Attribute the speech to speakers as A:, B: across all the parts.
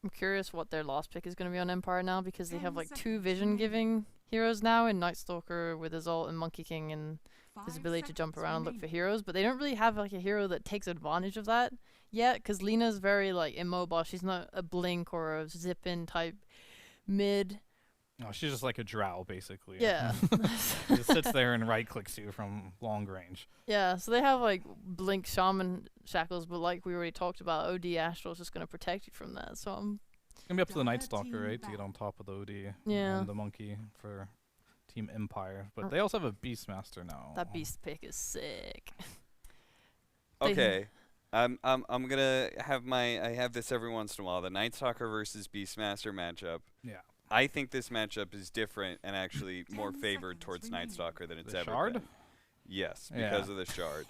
A: I'm curious what their last pick is going to be on Empire now, because they have like 2 vision-giving heroes now in Night Stalker with his ult and Monkey King and his ability to jump around and look for heroes, but they don't really have like a hero that takes advantage of that yet, because Lena's very like immobile. She's not a blink or a zip-in type mid.
B: No, she's just like a drow, basically.
A: Yeah.
B: She just sits there and right-clicks you from long range.
A: Yeah, so they have like blink shaman shackles, but like we already talked about, OD Astral's just going to protect you from that, so I'm...
B: It's going to be up to the Night Stalker, right, to get on top of the OD and the Monkey for Team Empire. But they also have a Beastmaster now.
A: That Beast pick is sick.
C: Okay. I'm gonna have I have this every once in a while. The Night Stalker versus Beastmaster matchup.
B: Yeah.
C: I think this matchup is different and actually more favored towards Night Stalker than it's ever
B: Shard?
C: been. Yes, because of the shard.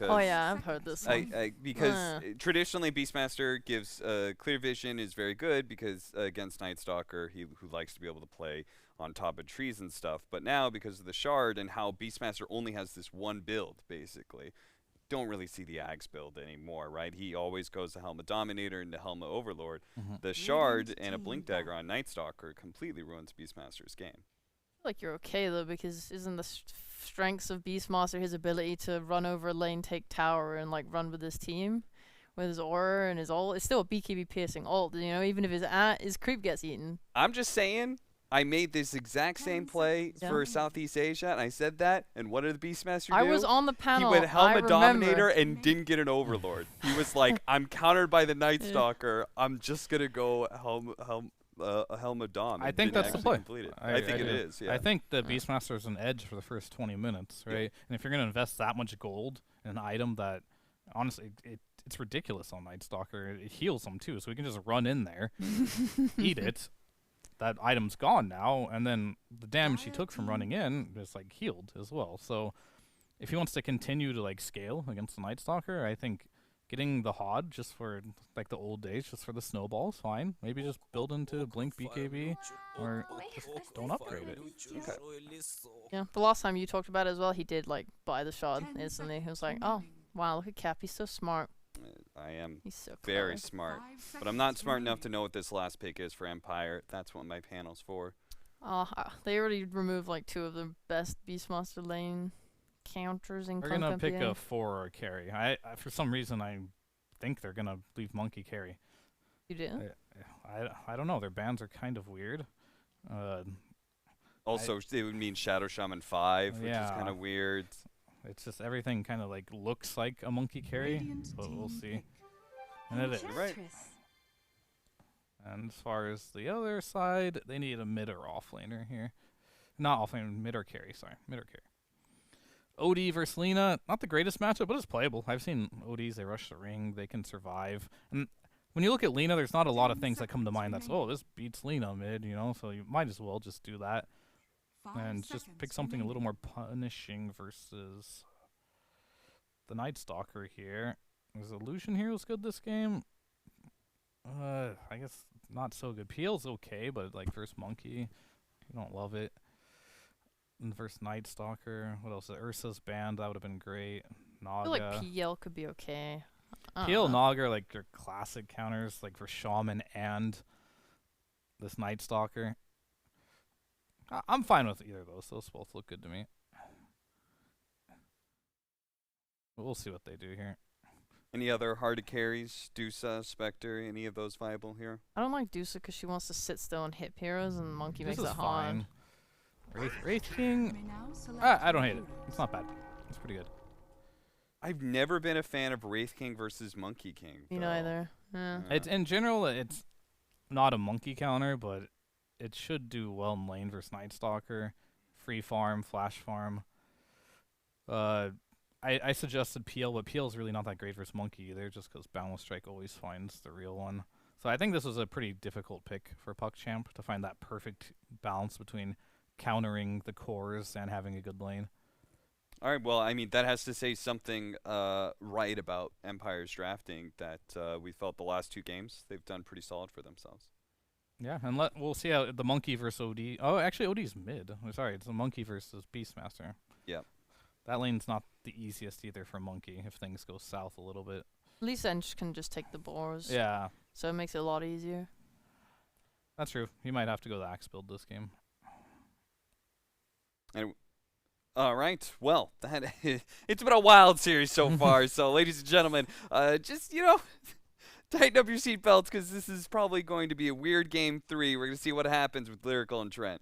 A: Oh yeah, I've heard this one.
C: Because traditionally Beastmaster gives clear vision is very good because against Night Stalker, who likes to be able to play on top of trees and stuff. But now because of the shard and how Beastmaster only has this one build, basically, don't really see the Axe build anymore, right? He always goes to Helma Dominator and to Helma Overlord. The shard and a Blink Dagger on Night Stalker completely ruins Beastmaster's game.
A: I feel like you're okay though, because isn't the strengths of Beastmaster his ability to run over a lane, take tower, and like run with his team, with his aura and his ult? It's still a BKB piercing ult, you know, even if his creep gets eaten.
C: I'm just saying, I made this exact same play for Southeast Asia, and I said that, and what did the Beastmaster do?
A: I was on the panel.
C: He went Helma Dominator and didn't get an Overlord. He was like, I'm countered by the Night Stalker. I'm just going to go Helma Dom.
B: I think that's the play.
C: I think it is, yeah.
B: I think the Beastmaster is an edge for the first 20 minutes, right? Yeah. And if you're going to invest that much gold in an item that, honestly, it's ridiculous on Night Stalker. It heals them, too, so we can just run in there, eat it. That item's gone now, and then the damage he took from running in is like healed as well. So if he wants to continue to like scale against the Night Stalker, I think getting the HOD just for like the old days, just for the snowballs, fine. Maybe just build into Blink BKB or just don't upgrade it.
C: Okay.
A: Yeah, the last time you talked about it as well, he did like buy the shard instantly. He was like, oh wow, look at Cap, he's so smart.
C: I am
A: so
C: very smart, but I'm not smart enough to know what this last pick is for Empire. That's what my panel's for.
A: They already removed like 2 of the best Beastmaster lane counters in
B: They're gonna pick a 4 or a carry. I for some reason I think they're gonna leave Monkey carry.
A: You do?
B: I don't know. Their bans are kind of weird.
C: Also, it would mean Shadow Shaman 5, which is kind of weird.
B: It's just everything kind of like looks like a Monkey carry, but we'll see. And it is.
C: Right.
B: And as far as the other side, they need a mid or off laner here. Not off laner, mid or carry, sorry. Mid or carry. OD versus Lina, not the greatest matchup, but it's playable. I've seen ODs, they rush the ring, they can survive. And when you look at Lina, there's not a lot of things that come to mind that's, oh, this beats Lina mid, you know, so you might as well just do that. And just pick something a little more punishing versus the Night Stalker here. Is Illusion Heroes good this game? I guess not so good. PL's okay, but like versus Monkey, you don't love it. And versus Night Stalker, what else? Ursa's banned, that would have been great. Naga.
A: I feel like PL could be okay.
B: PL Naga are like their classic counters, like for Shaman and this Night Stalker. I'm fine with either of those. Those both look good to me. But we'll see what they do here.
C: Any other hard to carries? Dusa, Spectre, any of those viable here?
A: I don't like Dusa because she wants to sit still and hit heroes, and Monkey makes it
B: fine.
A: hard.
B: Wraith King, I don't hate it. It's not bad. It's pretty good.
C: I've never been a fan of Wraith King versus Monkey King.
A: Me neither. Yeah.
B: It's in general, it's not a Monkey counter, but it should do well in lane versus Night Stalker. Free farm, flash farm. I suggested PL, but PL is really not that great versus Monkey either, just because Boundless Strike always finds the real one. So I think this was a pretty difficult pick for PuckChamp to find that perfect balance between countering the cores and having a good lane.
C: All right, well, I mean, that has to say something right about Empire's drafting, that we felt the last 2 games, they've done pretty solid for themselves.
B: Yeah, and we'll see how the Monkey versus OD. Oh, actually, OD's mid. Oh, sorry, it's a Monkey versus Beastmaster.
C: Yeah.
B: That lane's not the easiest either for Monkey if things go south a little bit.
A: At least Ench can just take the boars.
B: Yeah.
A: So it makes it a lot easier.
B: That's true. He might have to go the Axe build this game.
C: And all right. Well, it's been a wild series so far. So, ladies and gentlemen, just, tighten up your seatbelts because this is probably going to be a weird game 3. We're going to see what happens with Lyrical and Trent.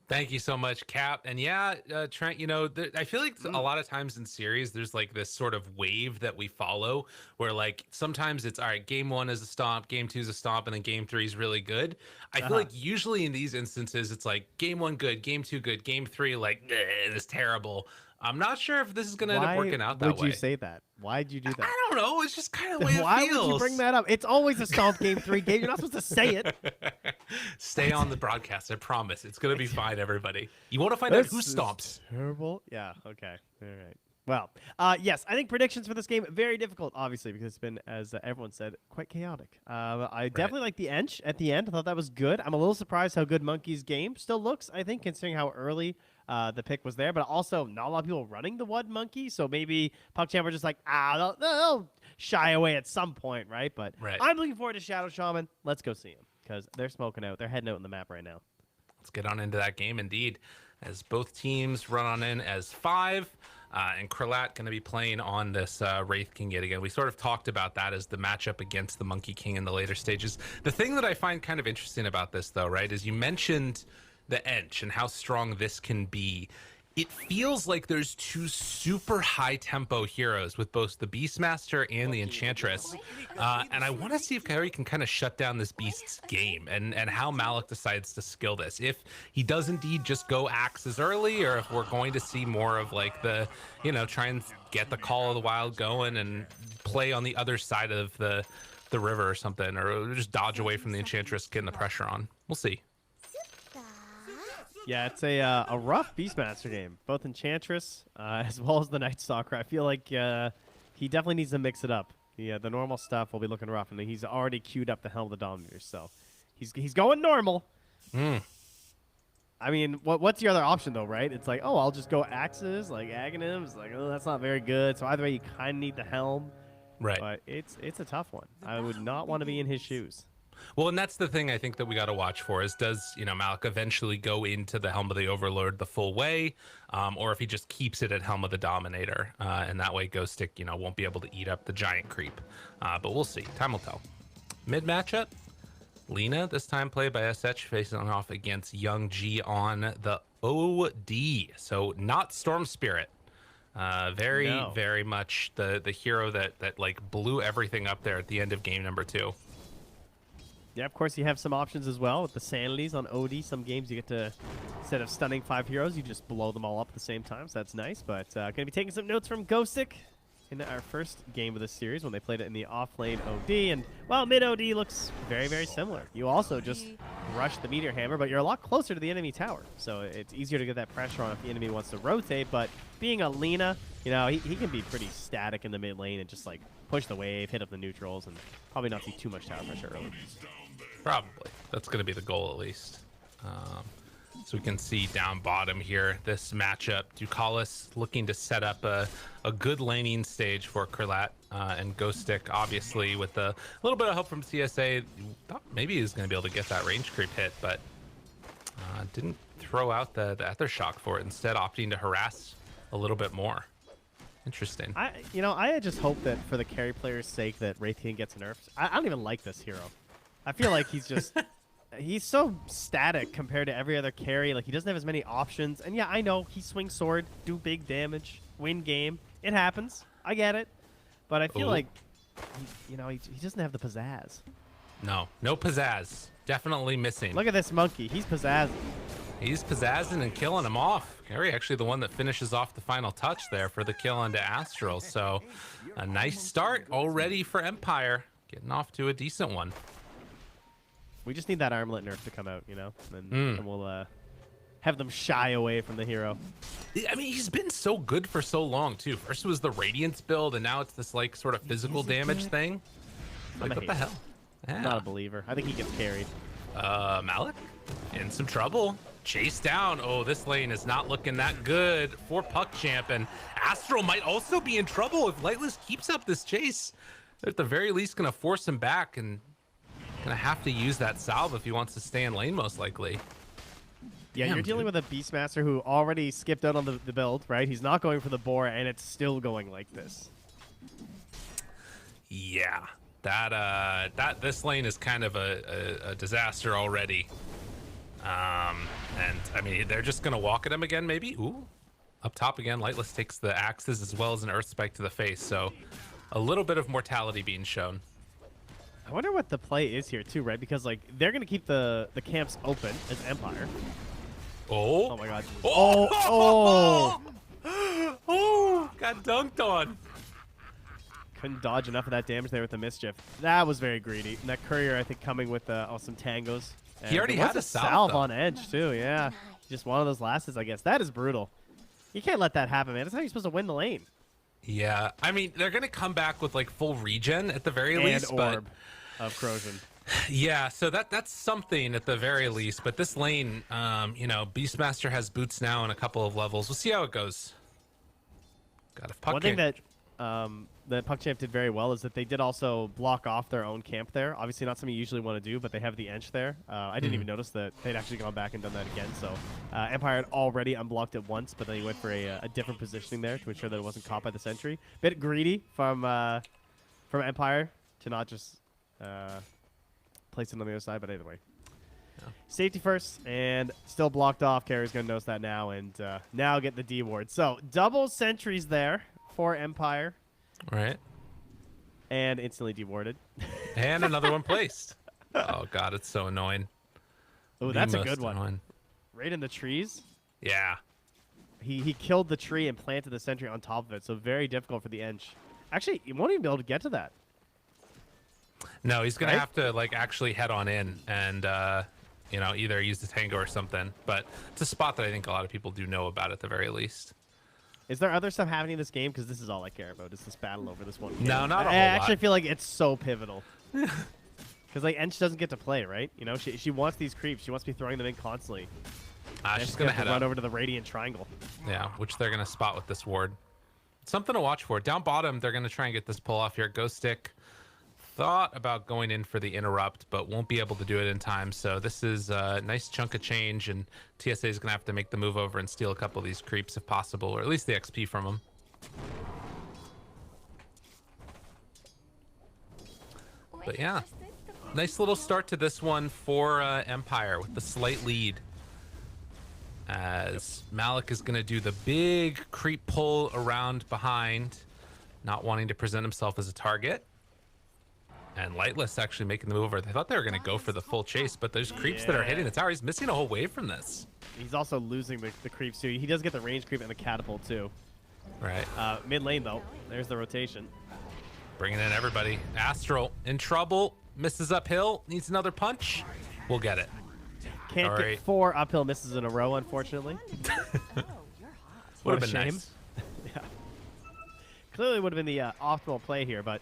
D: Thank you so much, Cap. And yeah, Trent, I feel like a lot of times in series, there's like this sort of wave that we follow where like sometimes it's all right, game 1 is a stomp, game 2 is a stomp, and then game 3 is really good. I feel like usually in these instances, it's like game 1 good, game 2 good, game 3 like it's terrible. I'm not sure if this is going to end up working out that way.
E: Why would you say that? Why'd you do that?
D: I don't know. It's just kind of the way it
E: Why
D: feels.
E: would you bring that up? It's always a stomp game 3 game. You're not supposed to say it.
D: Stay on the broadcast. I promise. It's going to be fine, everybody. You want to find out who stomps.
E: Terrible. Yeah. Okay. All right. Well, yes, I think predictions for this game very difficult, obviously, because it's been, as everyone said, quite chaotic. I definitely like the Ench at the end. I thought that was good. I'm a little surprised how good Monkey's game still looks, I think, considering how early the pick was there, but also not a lot of people running the Wud Monkey, so maybe PuckChamp were just like, they'll shy away at some point, right? But I'm looking forward to Shadow Shaman. Let's go see him, because they're smoking out. They're heading out on the map right now.
D: Let's get on into that game, indeed, as both teams run on in as 5. And Kryllat going to be playing on this Wraith King yet again. We sort of talked about that as the matchup against the Monkey King in the later stages. The thing that I find kind of interesting about this, though, right, is you mentioned the Ench and how strong this can be. It feels like there's 2 super high-tempo heroes with both the Beastmaster and the Enchantress. And I want to see if Kyrie can kind of shut down this Beast's game and how Malik decides to skill this. If he does indeed just go Axes early, or if we're going to see more of like the, try and get the Call of the Wild going and play on the other side of the river or something, or just dodge away from the Enchantress, getting the pressure on. We'll see.
E: Yeah, it's a rough Beastmaster game, both Enchantress as well as the Night Stalker. I feel like he definitely needs to mix it up. The normal stuff will be looking rough, and he's already queued up the Helm of the Dominator, so he's going normal. I mean, what's the other option, though, right? It's like, I'll just go Axes, like Aghanims. Like, that's not very good. So either way, you kind of need the Helm.
D: Right.
E: But it's a tough one. I would not want to be in his shoes.
D: Well, and that's the thing I think that we got to watch for is does, Malik eventually go into the Helm of the Overlord the full way, or if he just keeps it at Helm of the Dominator, and that way Ghost Stick, won't be able to eat up the giant creep. But we'll see. Time will tell. Mid matchup, Lina, this time played by SH, facing off against Young G on the OD. So not Storm Spirit. Very much the hero that like blew everything up there at the end of game number 2.
E: Yeah, of course, you have some options as well with the Sanities on OD. Some games you get to, instead of stunning 5 heroes, you just blow them all up at the same time, so that's nice. But going to be taking some notes from Ghostic in our first game of this series when they played it in the off-lane OD. And, well, mid-OD looks very, very similar. You also just rush the Meteor Hammer, but you're a lot closer to the enemy tower. So it's easier to get that pressure on if the enemy wants to rotate. But being a Lina, he can be pretty static in the mid lane and just, like, push the wave, hit up the neutrals, and probably not see too much tower pressure early.
D: Probably. That's going to be the goal, at least. So we can see down bottom here, this matchup. Ducalis looking to set up a good laning stage for Kryllat, and Ghost Stick, obviously, with a little bit of help from CSA. Thought maybe he was going to be able to get that range creep hit, but didn't throw out the Aethershock for it, instead opting to harass a little bit more. Interesting.
E: I just hope that for the carry player's sake that Wraith King gets nerfed. I don't even like this hero. I feel like he's just he's so static compared to every other carry. Like, he doesn't have as many options. And yeah, I know he swings sword, do big damage, win game. It happens. I get it. But I feel like he doesn't have the pizzazz.
D: No pizzazz. Definitely missing.
E: Look at this monkey. He's pizzazzing.
D: He's pizzazzing and killing him off. Carry actually the one that finishes off the final touch there for the kill onto Astral. So a nice start already for Empire. Getting off to a decent one.
E: We just need that armlet nerf to come out, and we'll have them shy away from the hero.
D: I mean, he's been so good for so long, too. First was the Radiance build, and now it's this, like, sort of physical damage thing. Like, what the hell? Yeah.
E: Not a believer. I think he gets carried.
D: Malik in some trouble. Chase down. Oh, this lane is not looking that good for PuckChamp, and Astral might also be in trouble if Lightless keeps up this chase. at the very least going to force him back and going to have to use that salve if he wants to stay in lane, most likely.
E: Yeah,
D: Damn,
E: you're dealing
D: dude.
E: with a Beastmaster who already skipped out on the build, right? He's not going for the boar, and it's still going like this.
D: Yeah, that this lane is kind of a disaster already. And I mean, they're just gonna walk at him again, maybe. Ooh, up top again. Lightless takes the axes as well as an earth spike to the face, so a little bit of mortality being shown.
E: I wonder what the play is here too, right? Because like they're gonna keep the camps open as Empire.
D: Oh,
E: Oh my God.
D: oh, oh, got dunked on.
E: Couldn't dodge enough of that damage there with the mischief. That was very greedy. And that courier, I think, coming with some tangos. And
D: He already
E: there
D: had
E: was
D: a
E: salve
D: though.
E: on edge too. Yeah, just one of those lasses, I guess. That is brutal. You can't let that happen, man. That's how you're supposed to win the lane.
D: Yeah, I mean, they're gonna come back with like full regen at the very
E: And
D: least, but
E: orb of corrosion.
D: yeah, so that's something at the very least. But this lane, you know, Beastmaster has boots now in a couple of levels. We'll see how it goes. Got a puck.
E: One thing that PuckChamp did very well is that they did also block off their own camp there. Obviously not something you usually want to do, but they have the Ench there. I didn't even notice that they'd actually gone back and done that again. So Empire had already unblocked it once, but then he went for a different positioning there to ensure that it wasn't caught by the sentry. Bit greedy from Empire to not just place it on the other side, but either way.
D: Yeah.
E: Safety first, and still blocked off. Carrier's going to notice that now, and now get the D ward. So double sentries there for Empire.
D: Right.
E: And instantly dewarded.
D: And another one placed. Oh god, it's so annoying.
E: Oh,
D: The
E: that's a
D: most
E: good one.
D: annoying.
E: Right in the trees.
D: Yeah.
E: He killed the tree and planted the sentry on top of it, so very difficult for the Ench. Actually, he won't even be able to get to that.
D: No, he's gonna
E: Right?
D: have to like actually head on in and you know, either use the tango or something. But it's a spot that I think a lot of people do know about at the very least.
E: Is there other stuff happening in this game? Because this is all I care about. Is this battle over this one game.
D: No, not a
E: I
D: whole
E: actually
D: lot.
E: feel like it's so pivotal. Because like Ench doesn't get to play, right? You know, she wants these creeps. She wants to be throwing them in constantly. And
D: She's gonna head
E: run
D: up.
E: over to the Radiant Triangle.
D: Yeah, which they're gonna spot with this ward. Something to watch for. Down bottom, they're gonna try and get this pull off here. Ghost Stick thought about going in for the interrupt, but won't be able to do it in time. So this is a nice chunk of change, and TSA is gonna have to make the move over and steal a couple of these creeps if possible, or at least the XP from them. But yeah, nice little start to this one for Empire with the slight lead. As Malik is going to do the big creep pull around behind, not wanting to present himself as a target. And Lightless actually making the move over. They thought they were going to go for the full chase, but there's creeps that are hitting the tower. He's missing a whole wave from this.
E: He's also losing the creeps too. He does get the range creep and the catapult too.
D: Right.
E: Mid lane though, there's the rotation.
D: Bringing in everybody. Astral in trouble. Misses uphill. Needs another punch. We'll get it.
E: Can't
D: All
E: get
D: right.
E: 4 uphill misses in a row, unfortunately.
D: Would
E: What
D: have
E: a
D: been
E: shame.
D: nice.
E: Yeah. Clearly would have been the optimal play here, but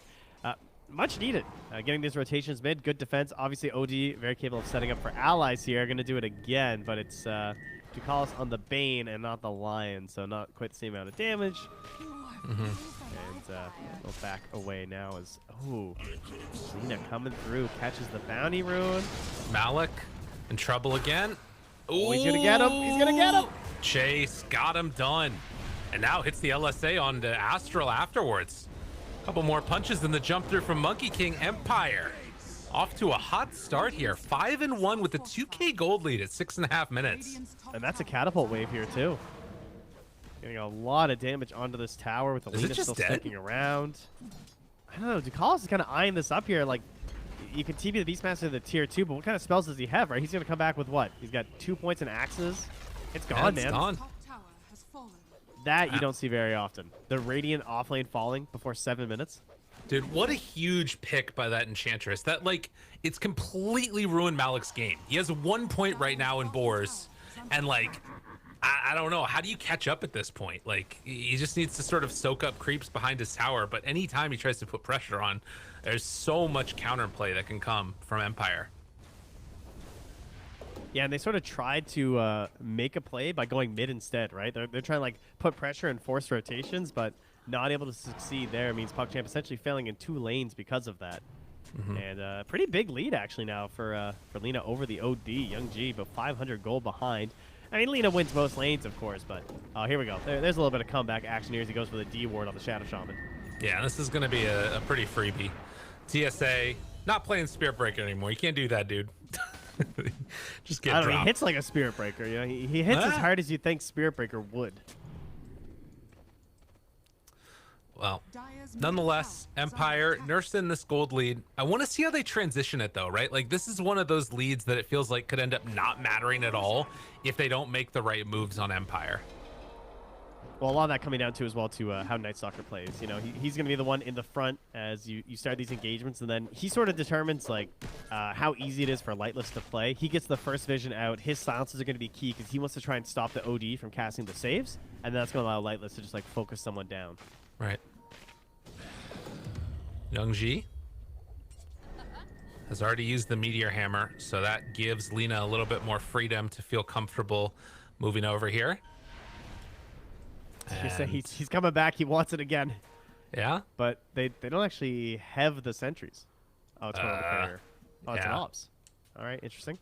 E: much needed. Getting these rotations mid, good defense. Obviously, OD very capable of setting up for allies here. Going to do it again, but it's Ducalis on the Bane and not the Lion, so not quite the same amount of damage. And go back away now as Lena coming through, catches the bounty rune.
D: Malik in trouble again.
E: Oh, he's gonna get him. He's gonna get him.
D: Chase got him done. And now hits the LSA on the Astral afterwards. Couple more punches than the jump through from Monkey King. Empire off to a hot start here. 5-1 with a 2K gold lead at 6.5 minutes.
E: And that's a catapult wave here too. Getting a lot of damage onto this tower with the
D: Is it
E: Lena
D: just
E: still
D: dead?
E: sticking around. I don't know. Ducalis is kind of eyeing this up here. Like, you can TP the Beastmaster to the tier 2, but what kind of spells does he have, right? He's going to come back with what? He's got 2 points in axes. It's gone,
D: It's
E: man.
D: gone.
E: That you don't see very often. The Radiant offlane falling before 7 minutes.
D: Dude, what a huge pick by that Enchantress. That, like, it's completely ruined Malik's game. He has 1 point right now in Boars, and, like, I don't know. How do you catch up at this point? Like, he just needs to sort of soak up creeps behind his tower, but anytime he tries to put pressure on, there's so much counterplay that can come from Empire.
E: Yeah, and they sort of tried to make a play by going mid instead, right? They're trying to, like, put pressure and force rotations, but not able to succeed there means PuckChamp essentially failing in 2 lanes because of that. And pretty big lead actually now for Lina over the OD. Young G, but 500 gold behind. I mean, Lina wins most lanes, of course, but here we go. There's a little bit of comeback action here as he goes for the D ward on the Shadow Shaman.
D: Yeah, this is going to be a pretty freebie. TSA, not playing Spirit Breaker anymore. You can't do that, dude. Just get
E: I don't know,
D: dropped.
E: he hits like a Spirit Breaker. You know, he hits as hard as you think Spirit Breaker would.
D: Well, nonetheless, Empire nursing this gold lead. I want to see how they transition it, though, right? Like, this is one of those leads that it feels like could end up not mattering at all if they don't make the right moves on Empire.
E: Well, a lot of that coming down to as well to how Night Stalker plays. You know, he's going to be the one in the front as you start these engagements, and then he sort of determines like how easy it is for Lightless to play. He gets the first vision out. His silences are going to be key because he wants to try and stop the OD from casting the saves, and that's going to allow Lightless to just like focus someone down.
D: Right. Young G has already used the Meteor Hammer, so that gives Lina a little bit more freedom to feel comfortable moving over here.
E: He's coming back. He wants it again.
D: Yeah?
E: But they don't actually have the sentries. Oh, it's going on the courier. Oh, it's an ops. All right, interesting.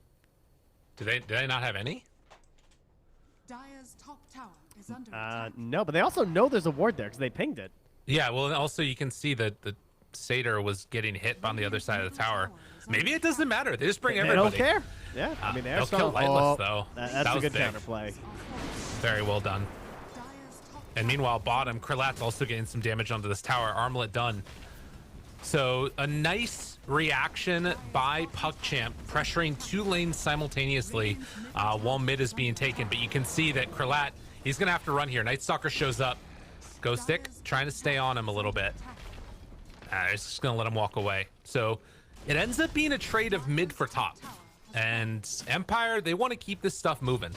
D: Do they not have any?
F: Dire's top tower is under attack.
E: No, but they also know there's a ward there because they pinged it.
D: Yeah, well, and also you can see that the Satyr was getting hit on the other side of the tower. Maybe it doesn't matter. They just bring everybody.
E: They don't care. Yeah, I mean,
D: they'll kill Lightless, though.
E: That's a good
D: big.
E: counterplay.
D: Very well done. And meanwhile, bottom, Krlat's also getting some damage onto this tower. Armlet done. So a nice reaction by PuckChamp, pressuring 2 lanes simultaneously while mid is being taken. But you can see that Krlat, he's going to have to run here. Night Stalker shows up. Ghost Stick trying to stay on him a little bit. It's just going to let him walk away. So it ends up being a trade of mid for top. And Empire, they want to keep this stuff moving.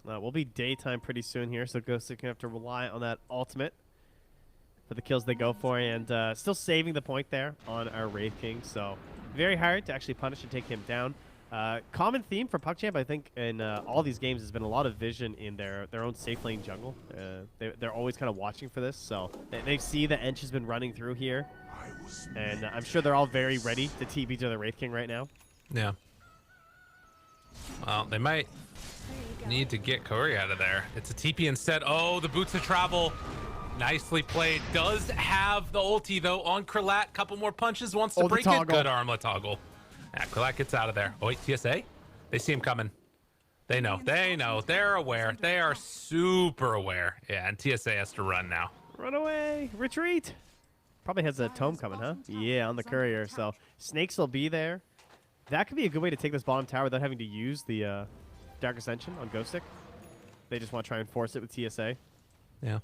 E: We'll be daytime pretty soon here, so Ghost Stick going to have to rely on that ultimate for the kills they go for, and still saving the point there on our Wraith King. So very hard to actually punish and take him down. Common theme for PuckChamp, I think, in all these games has been a lot of vision in their own safe lane jungle. They're always kind of watching for this, so they see the Ench has been running through here, and I'm sure they're all very ready to TP each other Wraith King right now.
D: Yeah. Well, they might need to get Corey out of there. It's a TP instead. Oh, the boots of travel. Nicely played. Does have the ulti, though, on Krlat. Couple more punches. Wants to break it. Good armlet toggle. Yeah, Krlat gets out of there. Oh, wait, TSA? They see him coming. They know. They know. They're aware. They are super aware. Yeah, and TSA has to run now.
E: Run away. Retreat. Probably has a tome coming, huh? Yeah, on the courier. So snakes will be there. That could be a good way to take this bottom tower without having to use the Dark Ascension on Ghost Stick. They just want to try and force it with TSA.
D: Yeah.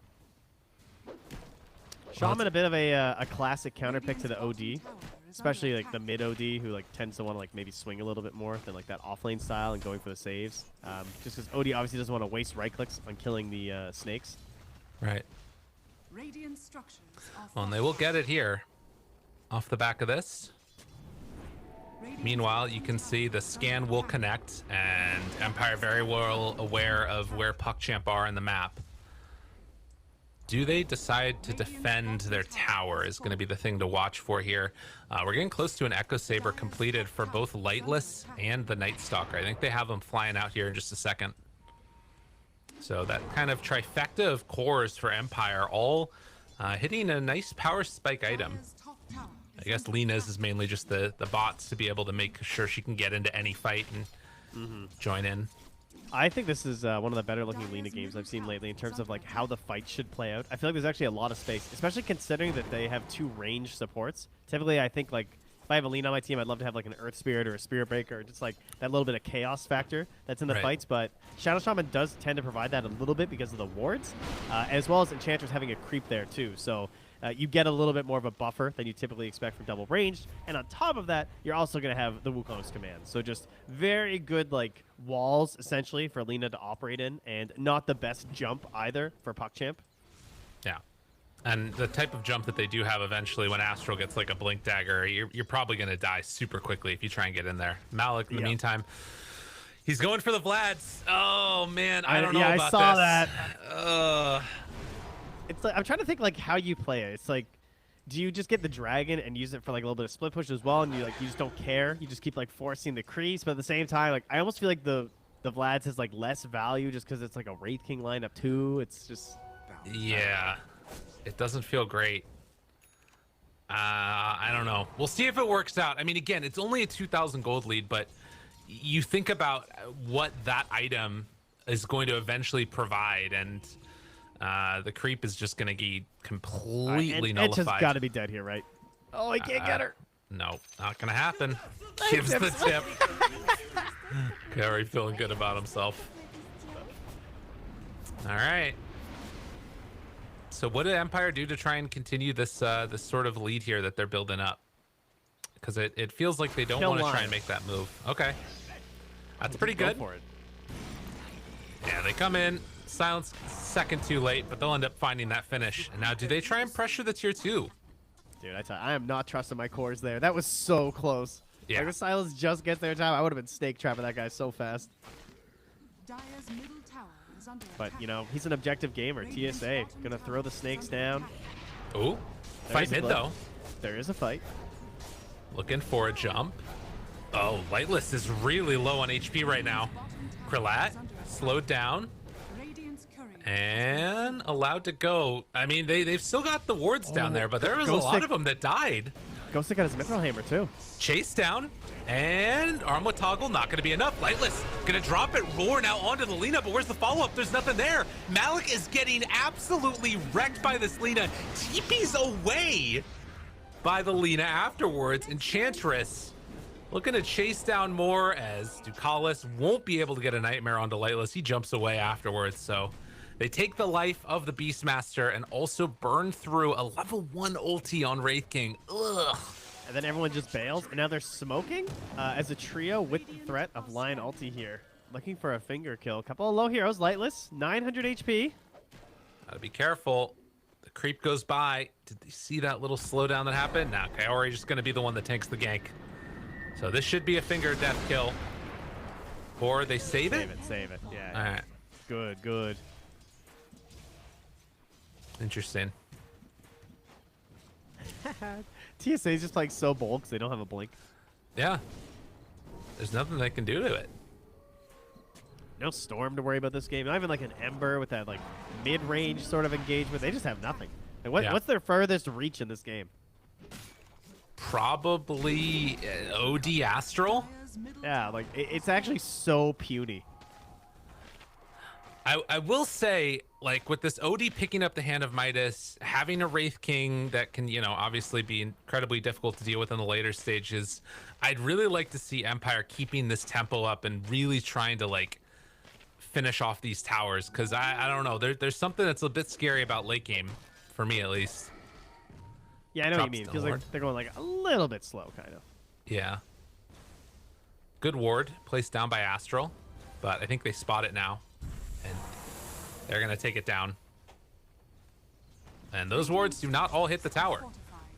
E: Shaman, a bit of a classic counter pick to the OD, especially like the mid OD who like tends to want to like maybe swing a little bit more than like that offlane style and going for the saves. Just because OD obviously doesn't want to waste right clicks on killing the snakes.
D: Right.
F: Radiant structures are
D: Well, and they will get it here off the back of this. Meanwhile, you can see the scan will connect, and Empire very well aware of where PuckChamp are in the map. Do they decide to defend their tower is going to be the thing to watch for here. We're getting close to an Echo Saber completed for both Lightless and the Night Stalker. I think they have them flying out here in just a second. So that kind of trifecta of cores for Empire, all hitting a nice power spike item. I guess Lina's is mainly just the bots to be able to make sure she can get into any fight and join in.
E: I think this is one of the better looking Lina games I've seen lately in terms of like how the fight should play out. I feel like there's actually a lot of space, especially considering that they have 2 range supports. Typically, I think like if I have a Lina on my team, I'd love to have like an Earth Spirit or a Spirit Breaker, or just like that little bit of chaos factor that's in the fights. But Shadow Shaman does tend to provide that a little bit because of the wards, as well as Enchantress having a creep there too. So you get a little bit more of a buffer than you typically expect from double ranged. And on top of that, you're also going to have the Wukong's command. So just very good like walls, essentially, for Lina to operate in, and not the best jump either for PuckChamp.
D: Yeah. And the type of jump that they do have eventually when Astral gets like a Blink Dagger, you're probably going to die super quickly if you try and get in there. Malik, in the meantime, He's going for the Vlads. Oh man, I don't know about
E: I saw
D: this.
E: that. It's like, I'm trying to think like how you play it. It's like, do you just get the dragon and use it for like a little bit of split push as well, and you just don't care? You just keep like forcing the crease, but at the same time, like I almost feel like the Vlad's has like less value just because it's like a Wraith King lineup too. It's just
D: Yeah, it doesn't feel great. I don't know. We'll see if it works out. I mean, again, it's only a 2,000 gold lead, but you think about what that item is going to eventually provide, and the creep is just going to be completely nullified.
E: It's just got to be dead here, right? Oh, he can't get her.
D: No, not going to happen. Gives the tip. Gary feeling good about himself. All right. So what did Empire do to try and continue this this sort of lead here that they're building up? Because it feels like they don't want to try and make that move. Okay. That's pretty good.
E: Go for it.
D: Yeah, they come in. Silence second too late, but they'll end up finding that finish. And now, do they try and pressure the tier 2?
E: Dude, I am not trusting my cores there. That was so close.
D: Yeah.
E: Like, if Silence just gets there in time, I would have been snake trapping that guy so fast.
F: Dire's middle tower is under
E: But,
F: attack.
E: you know, he's an objective gamer. TSA. Gonna throw the snakes down.
D: Ooh. Fight
E: There's a
D: mid,
E: blip.
D: though.
E: There is a fight.
D: Looking for a jump. Oh, Lightless is really low on HP right now. Kryllat slowed down
F: Radiant's courier
D: and allowed to go. I mean, they've still got the wards down there, but there was a lot of them that died.
E: Ghostic got his mithril hammer, too.
D: Chase down, and arm with toggle, not going to be enough. Lightless going to drop it, roar now onto the Lina, but where's the follow-up? There's nothing there. Malik is getting absolutely wrecked by this Lina. TP's away by the Lina afterwards. Enchantress looking to chase down more as Ducalis won't be able to get a Nightmare onto Lightless. He jumps away afterwards, so they take the life of the Beastmaster and also burn through a level 1 ulti on Wraith King. Ugh.
E: And then everyone just bails, and now they're smoking as a trio with the threat of Lion ulti here. Looking for a finger kill. Couple of low heroes, Lightless, 900 HP.
D: Gotta be careful. The creep goes by. Did they see that little slowdown that happened? Nah, Kaori just gonna be the one that tanks the gank. So this should be a finger death kill. Or they save it?
E: Save it. Yeah.
D: All right.
E: Good, good.
D: Interesting.
E: TSA is just like so bold because they don't have a blink.
D: Yeah. There's nothing they can do to it.
E: No Storm to worry about this game. Not even like an Ember with that like mid-range sort of engagement. They just have nothing. Like,
D: Yeah.
E: what's their furthest reach in this game?
D: Probably OD Astral.
F: Dire's middle
E: Yeah, like it's actually so puny.
D: I will say, like, with this OD picking up the Hand of Midas, having a Wraith King that can, you know, obviously be incredibly difficult to deal with in the later stages, I'd really like to see Empire keeping this tempo up and really trying to, like, finish off these towers. Because I don't know, there's something that's a bit scary about late game, for me at least.
E: Yeah, I know what you
D: Drops
E: mean.
D: the
E: Feels like
D: ward.
E: they're going like a little bit slow, kind of.
D: Yeah. Good ward placed down by Astral, but I think they spot it now. And they're going to take it down. And those wards do not all hit the tower.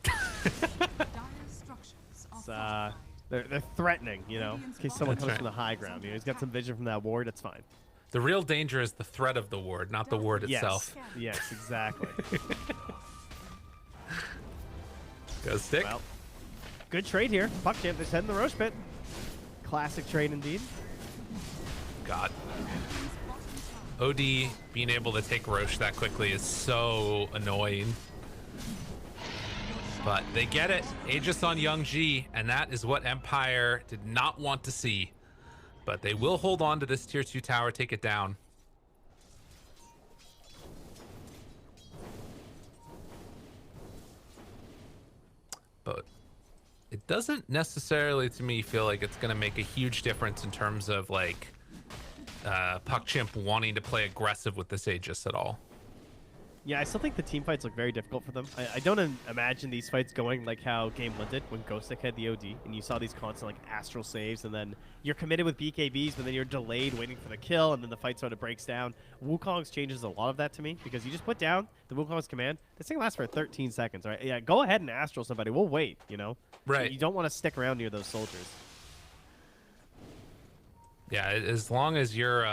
F: fortified. Dire's structures are
E: It's,
F: fortified.
E: they're threatening, you know, in case someone
D: That's
E: comes
D: right.
E: from the high ground. You know, he's got some vision from that ward. It's fine.
D: The real danger is the threat of the ward, not the ward
E: Yes.
D: itself.
E: Yes, exactly.
D: Go stick.
E: Well, good trade here. PuckChamp is heading the Roche Pit. Classic trade indeed.
D: God. OD being able to take Roche that quickly is so annoying. But they get it. Aegis on Young G, and that is what Empire did not want to see. But they will hold on to this tier 2 tower, take it down. But it doesn't necessarily, to me, feel like it's going to make a huge difference in terms of, like, PuckChamp wanting to play aggressive with this Aegis at all.
E: Yeah, I still think the team fights look very difficult for them. I don't imagine these fights going like how Game 1 did when Ghostic had the OD, and you saw these constant like astral saves, and then you're committed with BKBs, but then you're delayed waiting for the kill, and then the fight sort of breaks down. Wukong's changes a lot of that to me, because you just put down the Wukong's command. This thing lasts for 13 seconds, right? Yeah, go ahead and astral somebody. We'll wait, you know?
D: Right.
E: You don't want to stick around near those soldiers.
D: Yeah, as long as you're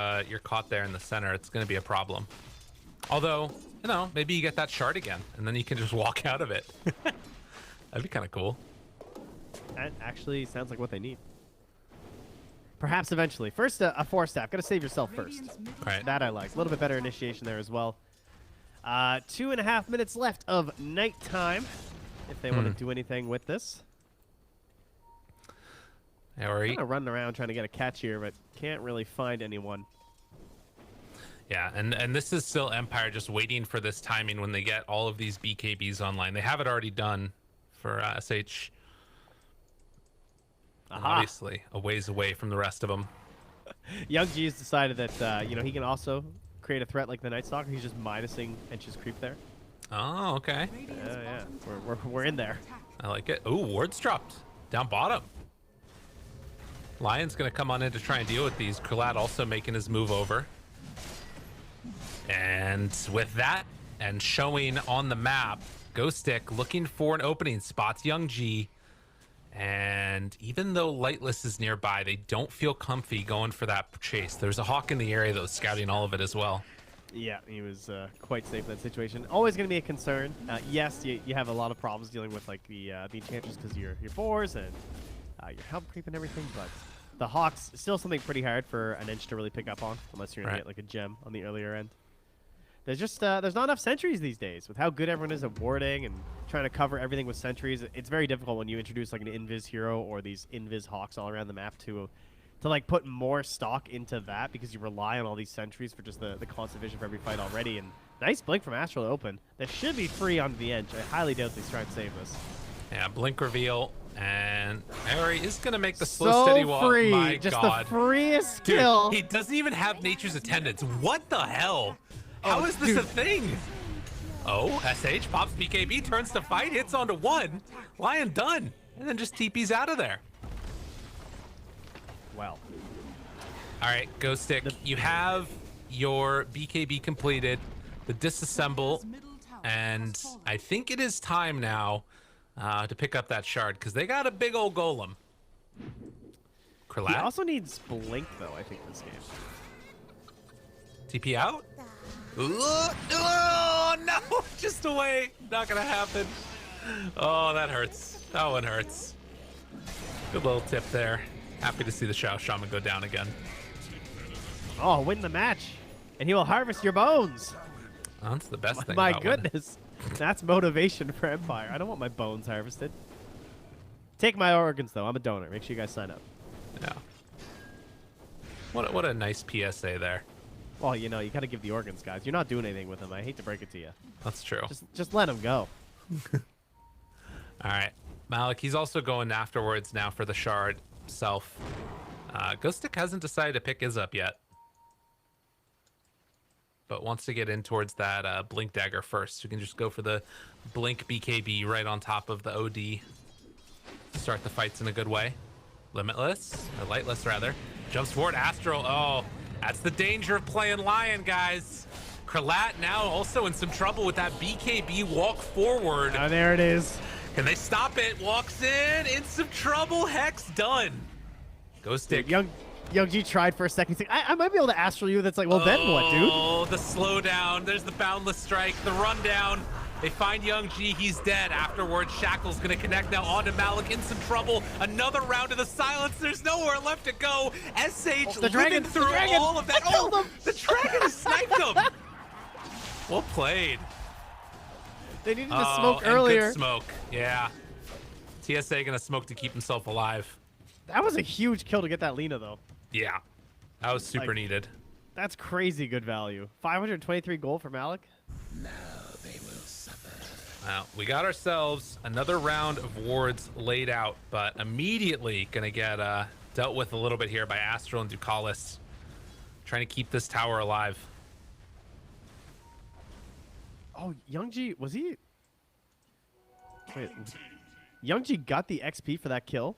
D: caught there in the center, it's going to be a problem. Although, you know, maybe you get that shard again, and then you can just walk out of it. That'd be kind of cool.
E: That actually sounds like what they need. Perhaps eventually. First, a 4-staff. Got to save yourself first.
F: Radiant's middle
D: Right.
E: That I like. A little bit better initiation there as well. 2.5 minutes left of nighttime. If they want to do anything with this.
D: Or
E: Kind of running around trying to get a catch here, but can't really find anyone.
D: yeah, and this is still Empire just waiting for this timing when they get all of these BKBs online. They have it already done for SH. And
E: Aha.
D: obviously, a ways away from the rest of them.
E: Young G has decided that you know, he can also create a threat like the Night Stalker. He's just minusing Ench's creep there.
D: Oh, okay.
F: Radiant's
E: Yeah,
F: bottom
E: we're in there.
F: attack.
D: I like it. Ooh, wards dropped down bottom. Lion's going to come on in to try and deal with these. Krlat also making his move over. And with that, and showing on the map, Ghostic looking for an opening, spots Young G. And even though Lightless is nearby, they don't feel comfy going for that chase. There's a Hawk in the area that was scouting all of it as well.
E: Yeah, he was quite safe in that situation. Always going to be a concern. Yes, you have a lot of problems dealing with like the enchanters because your boars and your help creep and everything, but the Hawk's still something pretty hard for an Ench to really pick up on, unless you're going
D: Right.
E: to get like a gem on the earlier end. There's just there's not enough sentries these days. With how good everyone is at warding and trying to cover everything with sentries, it's very difficult when you introduce like an invis hero or these invis Hawks all around the map to like put more stock into that, because you rely on all these sentries for just the constant vision for every fight already. And nice blink from Astral to open. That should be free onto the Ench. I highly doubt they try and save this.
D: Yeah, blink reveal. And Ari is going to make the slow, steady walk.
E: Free.
D: My
E: just
D: God.
E: the freest
D: Dude,
E: kill.
D: he doesn't even have nature's attendance. What the hell? How
E: Oh,
D: is this a thing? Oh, SH pops BKB, turns to fight, hits onto one. Lion done. And then just TP's out of there.
E: Well,
D: All right, Ghostic, you have your BKB completed, the disassemble,
F: Middle tower
D: and
F: has fallen.
D: I think it is time now to pick up that shard, because they got a big old golem.
E: he
D: Krlat,
E: also needs blink though, I think, this game.
D: TP out? Oh, no, just away. Not gonna happen. Oh, that hurts. That one hurts. Good little tip there. Happy to see the Shaman go down again.
E: Oh, win the match, and he will harvest your bones.
D: Oh, that's the best thing
E: My
D: about winning.
E: goodness, that's motivation for Empire. I don't want my bones harvested. Take my organs though. I'm a donor. Make sure you guys sign up.
D: Yeah. What a nice PSA there.
E: Well, you know, you gotta give the organs, guys. You're not doing anything with them. I hate to break it to you.
D: That's true.
E: Just let them go.
D: All right. Malik, he's also going afterwards now for the shard self. Ghostic hasn't decided to pick his up yet, but wants to get in towards that blink dagger first. You can just go for the blink BKB right on top of the OD. Start the fights in a good way. Limitless, or Lightless rather. Jumps forward, Astral. Oh, that's the danger of playing Lion, guys. Krlat now also in some trouble with that BKB walk forward.
E: Oh, there it is.
D: Can they stop it? Walks in some trouble. Hex done. Ghostic.
E: Young G tried for a second. He's like, I might be able to astral you. That's like, well, then what, dude?
D: Oh, the slowdown. There's the boundless strike. The rundown. They find Young G. He's dead. Afterwards, Shackle's going to connect now onto Malik in some trouble. Another round of the silence. There's nowhere left to go. SH
E: the dragon,
D: living through
E: the dragon.
D: all of that.
E: I killed him.
D: The dragon sniped him. Well played.
E: They needed to smoke
D: and
E: earlier.
D: Good smoke. Yeah. TSA going to smoke to keep himself alive.
E: That was a huge kill to get that Lina, though.
D: Yeah. That was super needed.
E: That's crazy good value. 523 gold for Malik.
D: Well, we got ourselves another round of wards laid out, but immediately going to get dealt with a little bit here by Astral and Ducalis. Trying to keep this tower alive.
E: Oh, Young G, was he? Wait, Young G got the XP for that kill.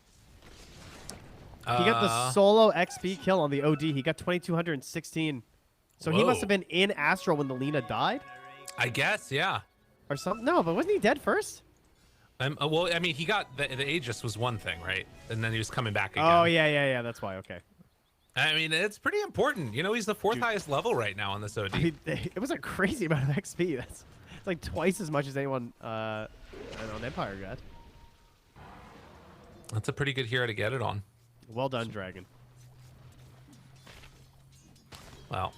E: He got the solo XP kill on the OD. He got 2,216. So he must
D: Whoa.
E: have been in Astral when the Lina died?
D: I guess, yeah.
E: Or something? No, but wasn't he dead first?
D: Well, I mean, he got the Aegis was one thing, right? And then he was coming back again.
E: Oh, yeah. That's why. Okay.
D: I mean, it's pretty important. You know, he's the 4th highest level right now on this OD.
E: I mean, it was a crazy amount of XP. It's like twice as much as anyone on Empire got.
D: That's a pretty good hero to get it on.
E: Well done, Dragon.
D: Well,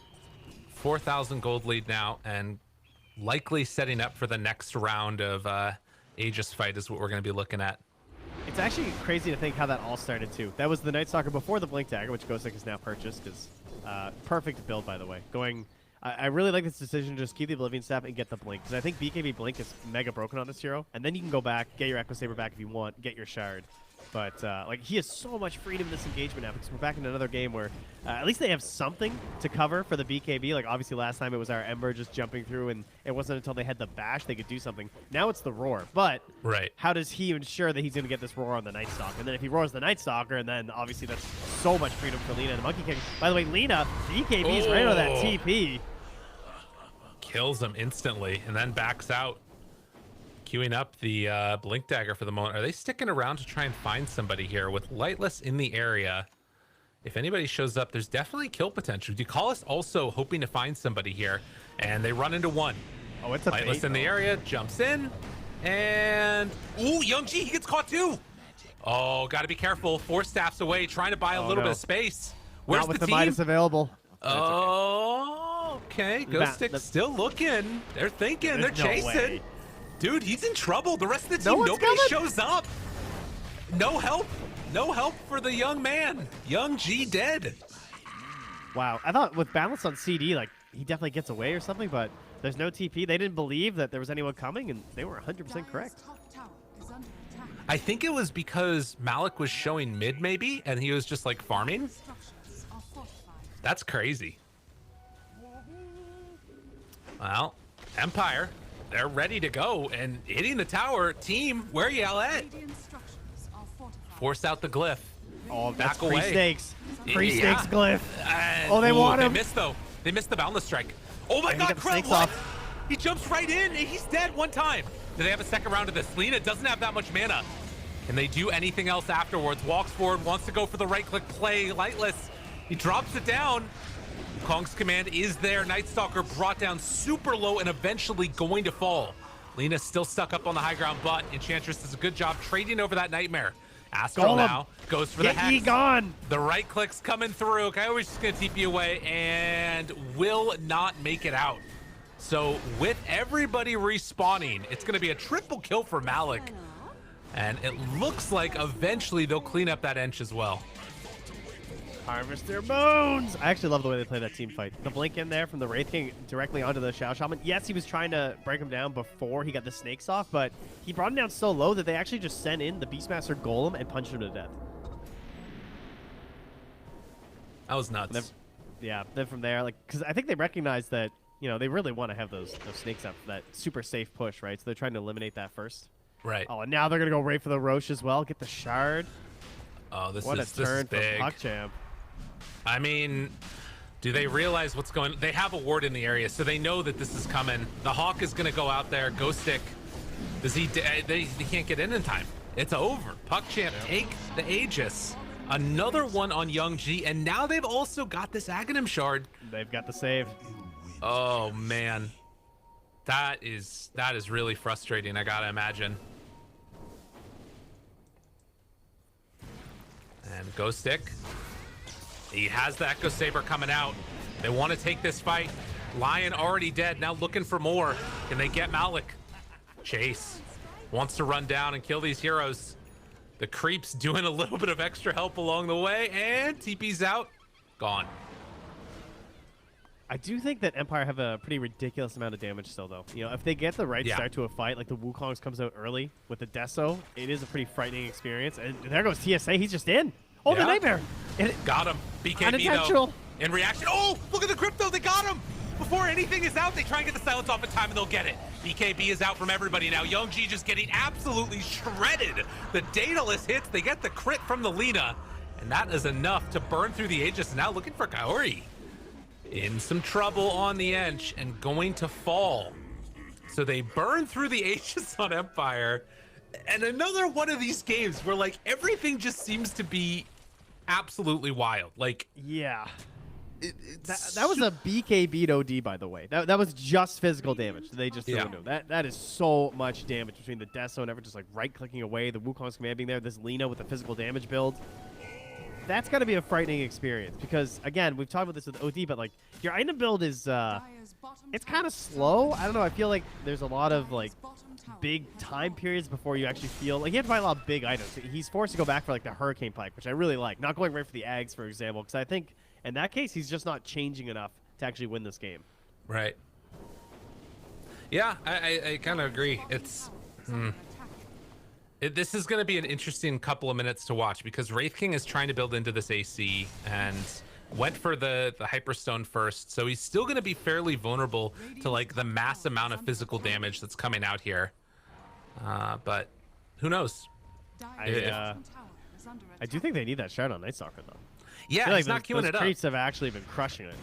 D: 4,000 gold lead now, and likely setting up for the next round of Aegis fight is what we're going to be looking at.
E: It's actually crazy to think how that all started, too. That was the Night Stalker before the Blink Dagger, which Ghostek has now purchased. Because perfect build, by the way. I really like this decision to just keep the Oblivion Staff and get the Blink. Because I think BKB Blink is mega broken on this hero. And then you can go back, get your Echo Saber back if you want, get your Shard. But like he has so much freedom in this engagement now because we're back in another game where at least they have something to cover for the BKB. Like obviously last time it was our Ember just jumping through, and it wasn't until they had the bash they could do something. Now it's the roar. But how does he ensure that he's going to get this roar on the Night Stalker? And then if he roars the Night Stalker, and then obviously that's so much freedom for Lina and the Monkey King. By the way, Lina, BKB's right on that TP.
D: Kills him instantly and then backs out. Queuing up the Blink Dagger for the moment. Are they sticking around to try and find somebody here with Lightless in the area? If anybody shows up, there's definitely kill potential. Ducalis also hoping to find somebody here, and they run into one.
E: Oh, it's a
D: Lightless in the area, jumps in, and ooh, Young G, he gets caught too. Oh, got to be careful. 4 staffs away, trying to buy a little bit of space. Where's
E: Not with
D: the
E: the
D: team?
E: Midas available.
D: Oh, okay. Ghostek still looking. They're thinking. They're chasing.
E: Way.
D: Dude, he's in trouble. The rest of the team, nobody shows up. No help. No help for the young man. Young G dead.
E: Wow. I thought with balance on CD, like, he definitely gets away or something, but there's no TP. They didn't believe that there was anyone coming, and they were 100% correct.
D: I think it was because Malik was showing mid, maybe, and he was just, like, farming. That's crazy. Well, Empire. They're ready to go and hitting the tower. Team, where y'all at? Force out the glyph.
E: Oh,
D: back
E: that's
D: away.
E: Free stakes. Free stakes glyph.
D: Oh,
E: they want him.
D: They missed, though. They missed the Boundless Strike. Oh, my God, Krell, what? He jumps right in, and he's dead one time. Do they have a second round of this? Lina doesn't have that much mana. Can they do anything else afterwards? Walks forward, wants to go for the right-click play. Lightless. He drops it down. Kong's command is there. Night Stalker brought down super low and eventually going to fall. Lina's still stuck up on the high ground, but Enchantress does a good job trading over that Nightmare. Astral now goes for the hex.
E: Ye gone.
D: The right click's coming through. Kyoi's just going to TP away and will not make it out. So with everybody respawning, it's going to be a triple kill for Malik. And it looks like eventually they'll clean up that Ench as well.
E: Harvest their bones. I actually love the way they play that team fight. The blink in there from the Wraith King directly onto the Shao Shaman. Yes, he was trying to break him down before he got the snakes off, but he brought him down so low that they actually just sent in the Beastmaster Golem and punched him to death.
D: That was nuts.
E: Then from there, like, because I think they recognize that, you know, they really want to have those snakes up for that super safe push, right? So they're trying to eliminate that first.
D: Right.
E: Oh, and now they're going to go right for the Roche as well. Get the Shard.
D: Oh, this
E: what
D: is
E: a turn
D: this is big.
E: from PuckChamp.
D: I mean, do they realize what's going on? They have a ward in the area, so they know that this is coming. The Hawk is going to go out there. Ghostek, does he? They can't get in time. It's over. PuckChamp take the Aegis. Another one on Young G, and now they've also got this Aghanim Shard.
E: They've got the save.
D: Oh man, that is really frustrating. I gotta imagine. And Ghostek. He has the Echo Saber coming out. They want to take this fight. Lion already dead, now looking for more. Can they get Malik? Chase wants to run down and kill these heroes. The creep's doing a little bit of extra help along the way, and TP's out. Gone.
E: I do think that Empire have a pretty ridiculous amount of damage still, though. You know, if they get the right start to a fight, like the Wukong's comes out early with the Deso, it is a pretty frightening experience. And there goes TSA, he's just in. Oh, the Nightmare.
D: Got him. BKB, though. In reaction. Oh, look at the crypto. They got him. Before anything is out, they try and get the silence off in time, and they'll get it. BKB is out from everybody now. Young G just getting absolutely shredded. The Daedalus hits. They get the crit from the Lina, and that is enough to burn through the Aegis. Now looking for Kaori. In some trouble on the Ench and going to fall. So they burn through the Aegis on Empire. And another one of these games where, like, everything just seems to be absolutely wild. Like,
E: Yeah.
D: it's
E: That was a BK beat OD, by the way. That was just physical damage. They just threw
D: Yeah.
E: into him. That is so much damage between the Deso and ever just like right-clicking away, the Wukong's command being there, this Lina with the physical damage build. That's got to be a frightening experience because, again, we've talked about this with OD, but like your item build is
F: Dire's bottom
E: it's
F: tower
E: kind of
F: is
E: slow.
F: under
E: I don't know. I feel like there's a lot of
F: Dire's
E: like
F: bottom tower
E: big
F: is
E: time
F: under
E: periods before you actually feel like you have to buy a lot of big items. He's forced to go back for like the Hurricane Pike, which I really like. Not going right for the Ags, for example, because I think in that case he's just not changing enough to actually win this game.
D: right. Yeah, I kind of agree. It's this is going to be an interesting couple of minutes to watch because Wraith King is trying to build into this AC and went for the Hyperstone first, so he's still going to be fairly vulnerable to like the mass amount of physical damage that's coming out here. But who knows?
F: Dire's
D: I-
F: bottom tower is under
E: I do
F: attack.
E: think they need that shard on Night Stalker though.
D: Yeah,
E: I feel like
D: he's not queuing
E: those
D: it up.
E: creeps have actually been crushing it.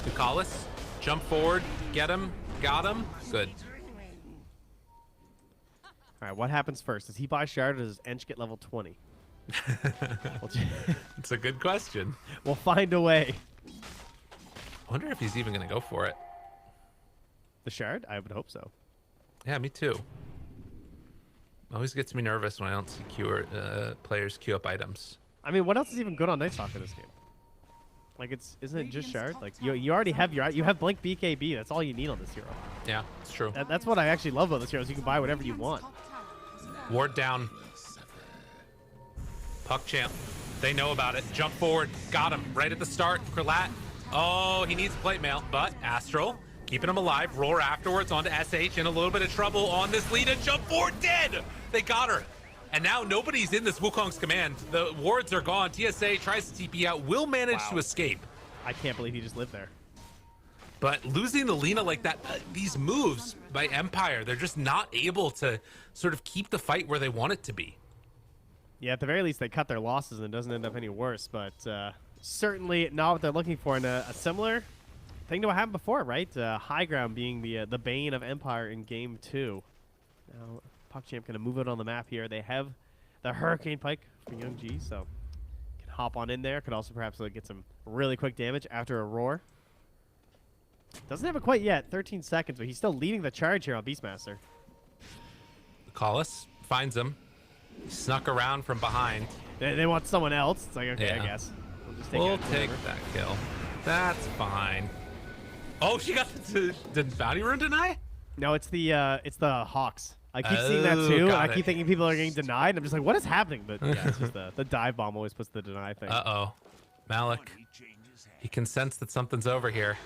D: Ducalis, jump forward, get him, got him, good.
E: All right, what happens first? Does he buy shard or does Ench get level 20?
D: It's a good question.
E: We'll find a way.
D: I wonder if he's even going to go for it.
E: The shard? I would hope so.
D: Yeah, me too. Always gets me nervous when I don't see players queue up items.
E: I mean, what else is even good on Night Stalker this game? Like, isn't it just shard? Like, you already have you have Blink BKB. That's all you need on this hero.
D: Yeah, it's true.
E: That's what I actually love about this hero is you can buy whatever you want.
F: Top tower is falling.
D: Ward down. PuckChamp. They know about it. Jump forward. Got him right at the start. Krlat. Oh, he needs plate mail, but Astral keeping him alive. Roar afterwards onto SH in a little bit of trouble on this Lina. Jump forward, dead. They got her. And now nobody's in this Wukong's command. The wards are gone. TSA tries to TP out. Will manage to escape.
E: I can't believe he just lived there.
D: But losing the Lina like that, these moves by Empire, they're just not able to sort of keep the fight where they want it to be.
E: Yeah, at the very least, they cut their losses and it doesn't end up any worse. But certainly not what they're looking for in a similar thing to what happened before, right? High ground being the bane of Empire in Game 2. Now, PuckChamp going to move it on the map here. They have the Hurricane Pike for Young G, so can hop on in there. Could also perhaps get some really quick damage after a roar. Doesn't have it quite yet. 13 seconds, but he's still leading the charge here on Beastmaster.
D: Collis finds him. He snuck around from behind.
E: They want someone else. It's like, okay,
D: Yeah.
E: I guess. We'll just
D: We'll
E: it.
D: take
E: Whatever.
D: that kill. That's fine. Oh, she got the bounty rune deny?
E: No, it's the Hawks. I keep seeing that too, and
D: got
E: I
D: it.
E: keep thinking people are getting denied. I'm just like, what is happening? But yeah, it's just the dive bomb always puts the deny thing.
D: Uh-oh. Malik. He can sense that something's over here.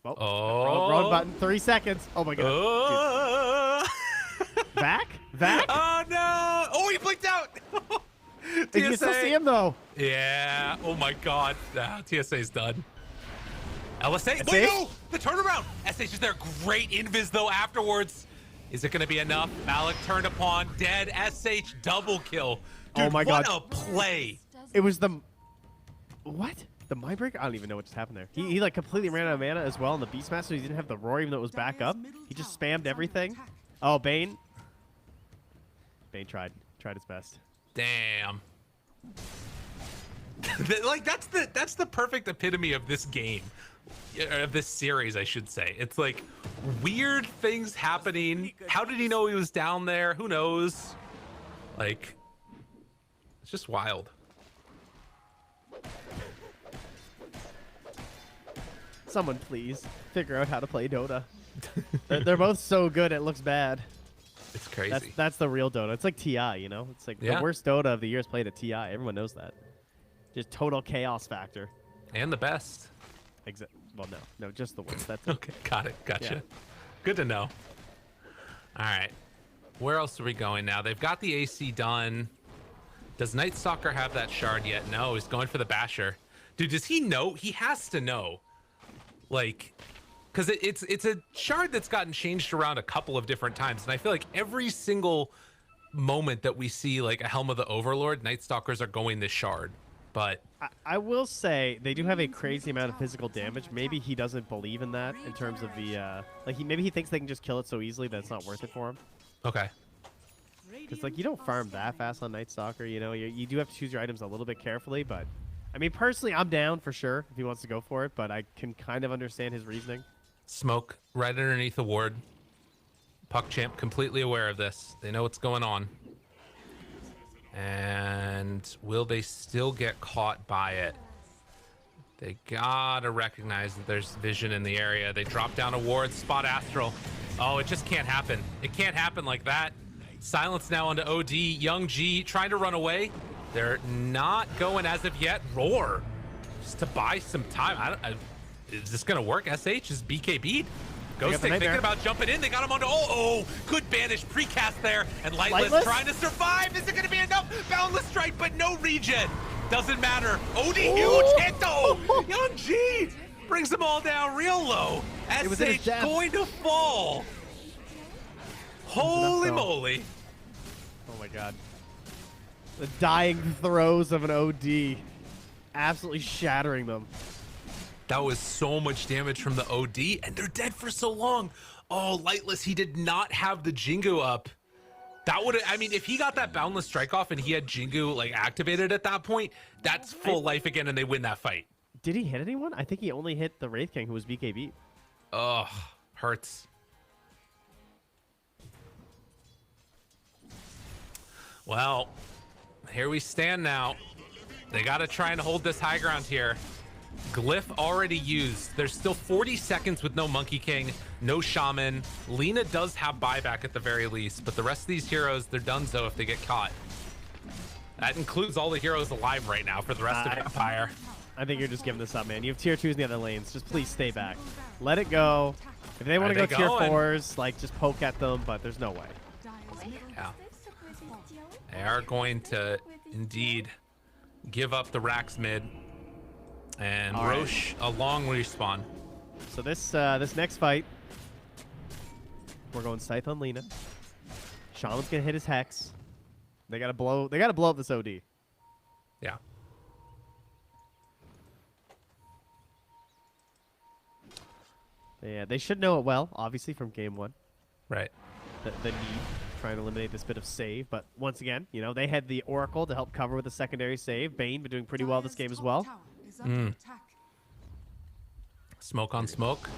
E: Oh, wrong button. 3 seconds. Oh my god.
D: Oh,
E: Back?
D: oh no! Oh, he blinked out!
E: You can still
D: TSA.
E: see him though.
D: Yeah. Oh my god. TSA's done. LSA.
E: SH?
D: Wait, no! The turnaround! SH is there. Great invis though afterwards. Is it going to be enough? Malik turned upon. Dead. SH double kill. Dude,
E: Oh my
D: what
E: God.
D: a play.
E: It was the what? The Mindbreaker? I don't even know what just happened there. He like completely ran out of mana as well. And the Beastmaster, he didn't have the roar even though it was back up. He just spammed everything. Oh, Bane. Bane tried his best.
D: Damn. Like that's the perfect epitome of this game, of this series, I should say. It's like weird things happening. How did he know he was down there? Who knows? Like, it's just wild.
E: Someone please figure out how to play Dota. They're both so good it looks bad.
D: It's crazy.
E: That's the real Dota. It's like TI, you know? It's like
D: Yeah.
E: the worst Dota of the year is played at TI. Everyone knows that. Just total chaos factor.
D: And the best.
E: Well, no, just the worst. That's it.
D: Okay, got it. Gotcha.
E: Yeah.
D: Good to know. All right. Where else are we going now? They've got the AC done. Does Night Stalker have that shard yet? No, he's going for the Basher. Dude, does he know? He has to know. Like, because it's a shard that's gotten changed around a couple of different times. And I feel like every single moment that we see like a Helm of the Overlord, Night Stalkers are going this shard. But
E: I will say they do have a crazy amount of physical damage. Maybe he doesn't believe in that in terms of the maybe he thinks they can just kill it so easily that it's not worth it for him.
D: okay.
E: Because like you don't farm that fast on Night Stalker, you know. You do have to choose your items a little bit carefully, but I mean, personally, I'm down for sure if he wants to go for it, but I can kind of understand his reasoning.
D: Smoke right underneath the ward. PuckChamp completely aware of this. They know what's going on. And will they still get caught by it? They gotta recognize that there's vision in the area. They drop down a ward, spot Astral. Oh, it just can't happen. It can't happen like that. Silence now onto OD. Young G trying to run away. They're not going as of yet. Roar, just to buy some time. Is this gonna work? SH is BKB'd. Ghostic thinking about jumping in. They got him onto. Oh, good banish precast there. And Lightless trying to survive. Is it gonna be enough? Boundless strike, but no regen. Doesn't matter. OD huge hit though. Young G brings them all down real low. SH going to fall. Holy moly.
E: Oh my god. The dying throes of an OD. Absolutely shattering them.
D: That was so much damage from the OD, and they're dead for so long. Oh, Lightless, he did not have the Jingu up. That would have, I mean, if he got that Boundless Strike off and he had Jingu like activated at that point, that's full life again and they win that fight.
E: Did he hit anyone? I think he only hit the Wraith King who was BKB.
D: Ugh, hurts. Well, here we stand now. They got to try and hold this high ground here. Glyph already used. There's still 40 seconds with no Monkey King, no Shaman. Lina does have buyback at the very least, but the rest of these heroes, they're donezo if they get caught. That includes all the heroes alive right now for the rest of Empire.
E: I think you're just giving this up, man. You have tier 2s in the other lanes. Just please stay back. Let it go. If they want to go tier 4s, like just poke at them, but there's no way.
D: Yeah. They are going to indeed give up the Rax mid. And Roche, a long respawn.
E: So this next fight, we're going Scythe on Lina. Shaman's gonna hit his Hex. They gotta blow up this OD.
D: Yeah.
E: Yeah, they should know it well, obviously from game 1.
D: Right.
E: The need, trying to eliminate this bit of save, but once again, you know, they had the Oracle to help cover with a secondary save. Bane been doing pretty well this game as well.
D: Smoke on smoke.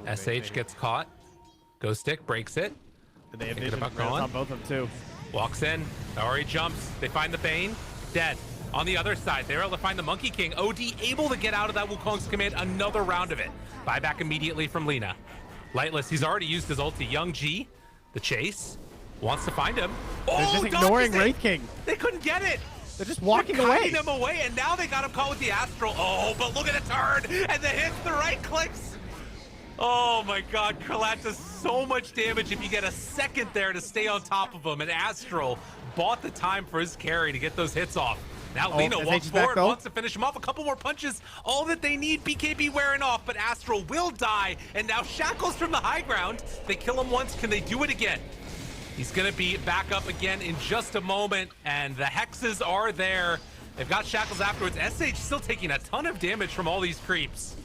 D: SH gets caught. Ghostic breaks it.
E: And they have vision on both of them too.
D: Walks in. Already jumps. They find the Bane. Dead. On the other side, they're able to find the Monkey King. OD able to get out of that Wukong's command. Another round of it. Buyback immediately from Lina. Lightless, he's already used his ulti. Young G, the chase, wants to find him.
E: They're just ignoring Wraith King.
D: They couldn't get it.
E: They're just walking away.
D: Them away, and now they got him caught with the Astral. Oh, but look at the turn, and the hits, the right clicks. Oh my God, Kralat does so much damage if you get a second there to stay on top of him, and Astral bought the time for his carry to get those hits off. Now Lina walks forward, wants to finish him off. A couple more punches, all that they need. BKB wearing off, but Astral will die, and now Shackles from the high ground. They kill him once, can they do it again? He's gonna be back up again in just a moment, and the hexes are there. They've got Shackles afterwards. SH still taking a ton of damage from all these creeps.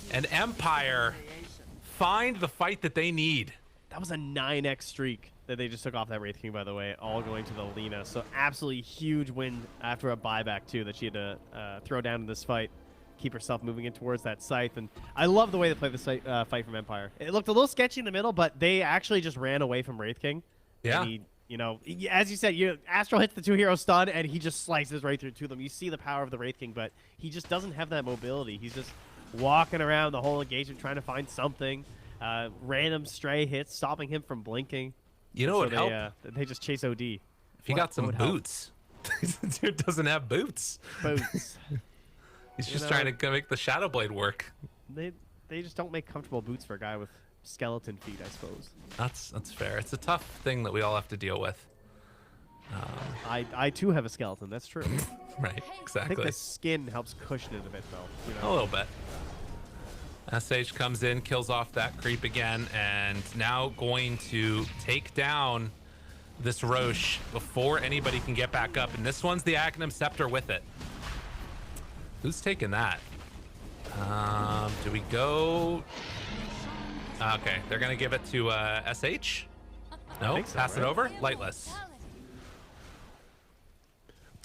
D: And Empire find the fight that they need.
E: That was a 9x streak that they just took off that Wraith King, by the way, all going to the Lina. So absolutely huge win after a buyback, too, that she had to throw down in this fight. Keep herself moving in towards that Scythe. And I love the way they played this fight from Empire. It looked a little sketchy in the middle, but they actually just ran away from Wraith King.
D: Yeah.
E: And he, you know, as you said, Astral hits the 2-hero stun, and he just slices right through to them. You see the power of the Wraith King, but he just doesn't have that mobility. He's just walking around the whole engagement trying to find something. Random stray hits, stopping him from blinking.
D: You know what would help?
E: They just chase OD.
D: If he got some boots. This dude doesn't have boots.
E: Boots.
D: He's just trying to make the Shadow Blade work.
E: They just don't make comfortable boots for a guy with skeleton feet, I suppose.
D: That's fair. It's a tough thing that we all have to deal with.
E: I too have a skeleton. That's true.
D: Right, exactly.
E: I think the skin helps cushion it a bit, though. You know?
D: A little bit. SH comes in, kills off that creep again, and now going to take down this Roche before anybody can get back up. And this one's the Aghanim Scepter with it. Who's taking that? Do we go? Okay, they're gonna give it to SH. No,
E: so,
D: pass it over. Lightless.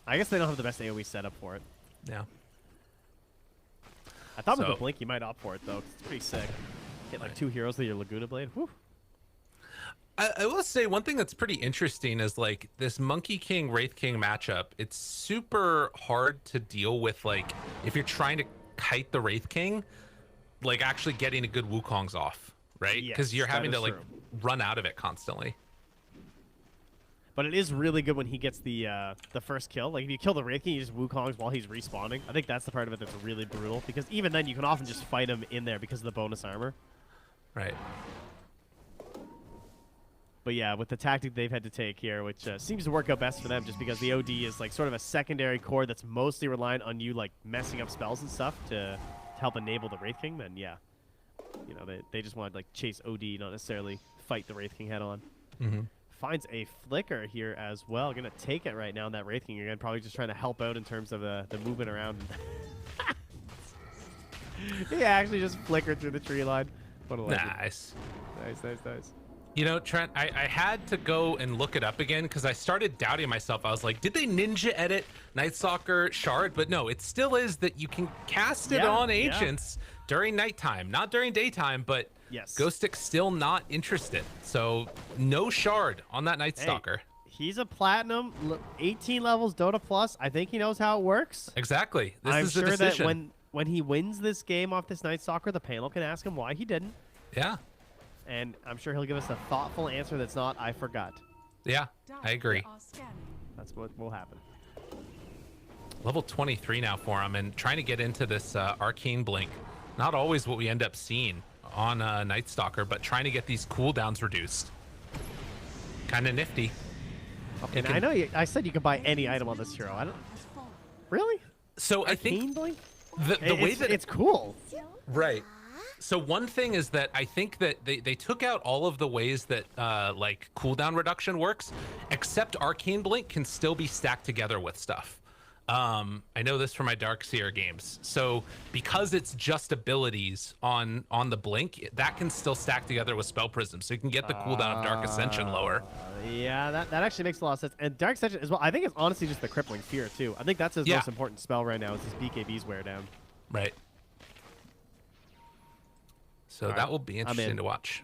E: I guess they don't have the best AoE setup for it.
D: Yeah.
E: I thought with
D: So-
E: the Blink you might opt for it, though, 'cause it's pretty sick. Get like 2 heroes with your Laguna Blade. Whew.
D: I will say one thing that's pretty interesting is like this Monkey King Wraith King matchup. It's super hard to deal with, like if you're trying to kite the Wraith King, like actually getting a good Wukong's off, right? Because
E: Yes,
D: you're
E: that
D: having to
E: is
D: like
E: true.
D: run out of it constantly.
E: But it is really good when he gets the first kill. Like if you kill the Wraith King, you just Wukong's while he's respawning. I think that's the part of it that's really brutal because even then you can often just fight him in there because of the bonus armor.
D: Right.
E: But yeah, with the tactic they've had to take here, which seems to work out best for them just because the OD is like sort of a secondary core that's mostly reliant on you like messing up spells and stuff to help enable the Wraith King, then yeah. You know, they just want to like chase OD, not necessarily fight the Wraith King head on.
D: Mm-hmm.
E: Finds a flicker here as well. Gonna take it right now in that Wraith King again, probably just trying to help out in terms of the movement around. He actually just flickered through the tree line. What a legend.
D: Nice.
E: Nice.
D: You know, Trent, I had to go and look it up again because I started doubting myself. I was like, did they ninja edit Night Stalker Shard? But no, it still is that you can cast it
E: Yeah,
D: on
E: yeah.
D: Ancients during nighttime, not during daytime, but
E: Yes.
D: Ghostic's still not interested. So no Shard on that Night
E: Hey,
D: Stalker.
E: He's a platinum, 18 levels Dota plus. I think he knows how it works.
D: Exactly. This
E: I'm
D: is the
E: sure
D: decision.
E: that when he wins this game off this Night Stalker, the panel can ask him why he didn't.
D: Yeah.
E: And I'm sure he'll give us a thoughtful answer that's not, I forgot.
D: Yeah, I agree.
F: Are scanning.
E: That's what will happen.
D: Level 23 now for him, and trying to get into this Arcane Blink. Not always what we end up seeing on Night Stalker, but trying to get these cooldowns reduced. Kind of nifty.
E: Okay, now
D: can-
E: I know I said you can buy any item on this hero. I don't
F: Has fallen.
E: really.
D: So I think
E: Arcane Blink?
D: the way that
E: it's cool.
D: right. So one thing is that I think that they took out all of the ways that like cooldown reduction works, except Arcane Blink can still be stacked together with stuff. I know this from my Darkseer games. So because it's just abilities on the Blink, that can still stack together with Spell Prism. So you can get the cooldown of Dark Ascension lower.
E: Yeah, that actually makes a lot of sense. And Dark Ascension as well. I think it's honestly just the Crippling Fear too. I think that's his
D: Yeah.
E: most important spell right now. Is his BKB's wear down.
D: Right. So
E: All
D: that
E: right,
D: will be
E: I'm
D: interesting
E: in.
D: to watch.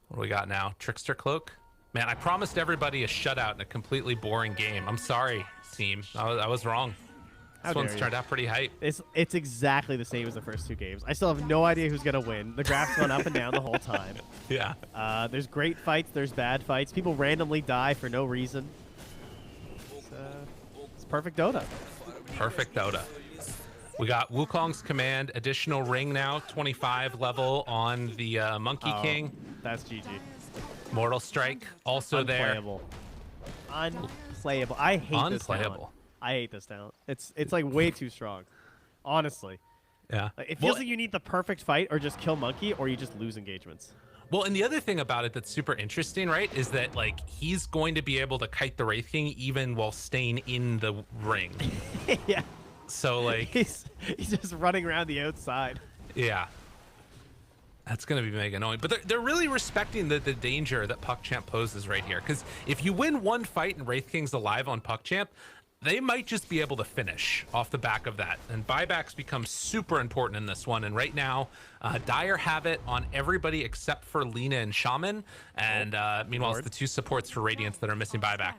D: What do we got now? Trickster Cloak? Man, I promised everybody a shutout in a completely boring game. I'm sorry, team. I was wrong.
E: How
D: This
E: dare
D: one's
E: you.
D: turned out pretty hype.
E: It's exactly the same as the first 2 games. I still have no idea who's gonna win. The graph's gone up and down the whole time.
D: Yeah.
E: There's great fights. There's bad fights. People randomly die for no reason. It's perfect Dota.
D: Perfect Dota. We got Wukong's Command, additional ring now, 25 level on the Monkey
E: Oh,
D: King.
E: That's GG.
D: Mortal Strike also there.
E: Unplayable. Unplayable. I hate this talent.
D: Unplayable.
E: I hate this talent. It's like way too strong. Honestly.
D: Yeah.
E: Like, it feels
D: Well,
E: like you need the perfect fight or just kill Monkey or you just lose engagements.
D: Well, and the other thing about it that's super interesting, right, is that like he's going to be able to kite the Wraith King even while staying in the ring.
E: Yeah.
D: So like,
E: He's just running around the outside.
D: yeah, that's gonna be mega annoying. But they're really respecting the danger that PuckChamp poses right here. Because if you win one fight and Wraith King's alive on PuckChamp, they might just be able to finish off the back of that. And buybacks become super important in this one. And right now, Dire have it on everybody except for Lina and Shaman. And meanwhile, it's
E: Lord.
D: the 2 supports for Radiance that are missing buyback.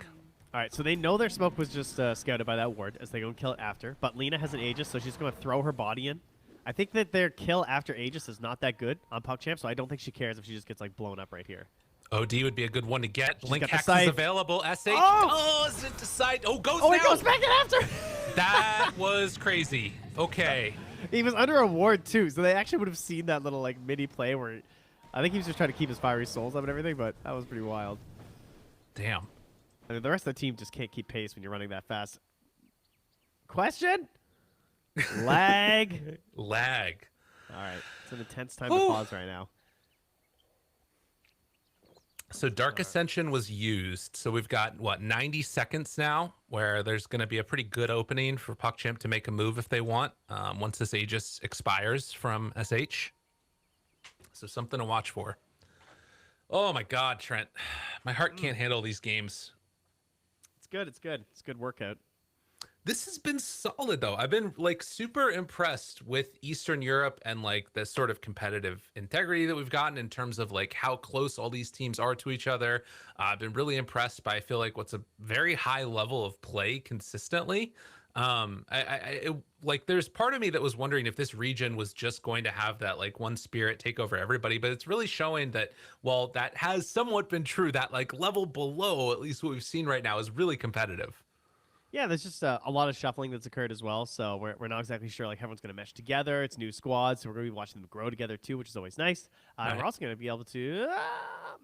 E: All right, so they know their smoke was just scouted by that ward as they go and kill it after. But Lina has an Aegis, so she's going to throw her body in. I think that their kill after Aegis is not that good on PuckChamp, so I don't think she cares if she just gets like blown up right here.
D: OD would be a good one to get. Blink
E: got the
D: Hex is
E: scythe.
D: available. SH.
E: Oh!
D: Oh, is it decide? Oh, goes
E: Oh,
D: now.
E: he goes back in after!
D: That was crazy. Okay.
E: He was under a ward too, so they actually would have seen that little like mini play where I think he was just trying to keep his fiery souls up and everything, but that was pretty wild.
D: Damn.
E: I mean, the rest of the team just can't keep pace when you're running that fast. Question? Lag?
D: Lag.
E: All right, it's an intense time to
D: Ooh.
E: pause right now.
D: So Dark Ascension was used. So we've got, what, 90 seconds now where there's going to be a pretty good opening for PuckChamp to make a move if they want once this Aegis expires from SH. So something to watch for. Oh, my God, Trent. My heart can't handle these games.
E: It's good. It's good. It's a good workout.
D: This has been solid though. I've been like super impressed with Eastern Europe and like the sort of competitive integrity that we've gotten in terms of like how close all these teams are to each other. I've been really impressed by, I feel like, what's a very high level of play consistently. Like there's part of me that was wondering if this region was just going to have that like one spirit take over everybody, but it's really showing that while that has somewhat been true, that like level below, at least what we've seen right now, is really competitive.
E: Yeah, there's just a lot of shuffling that's occurred as well, so we're not exactly sure like everyone's going to mesh together. It's new squads, so we're going to be watching them grow together too, which is always nice.
D: Right.
E: We're also going to be able to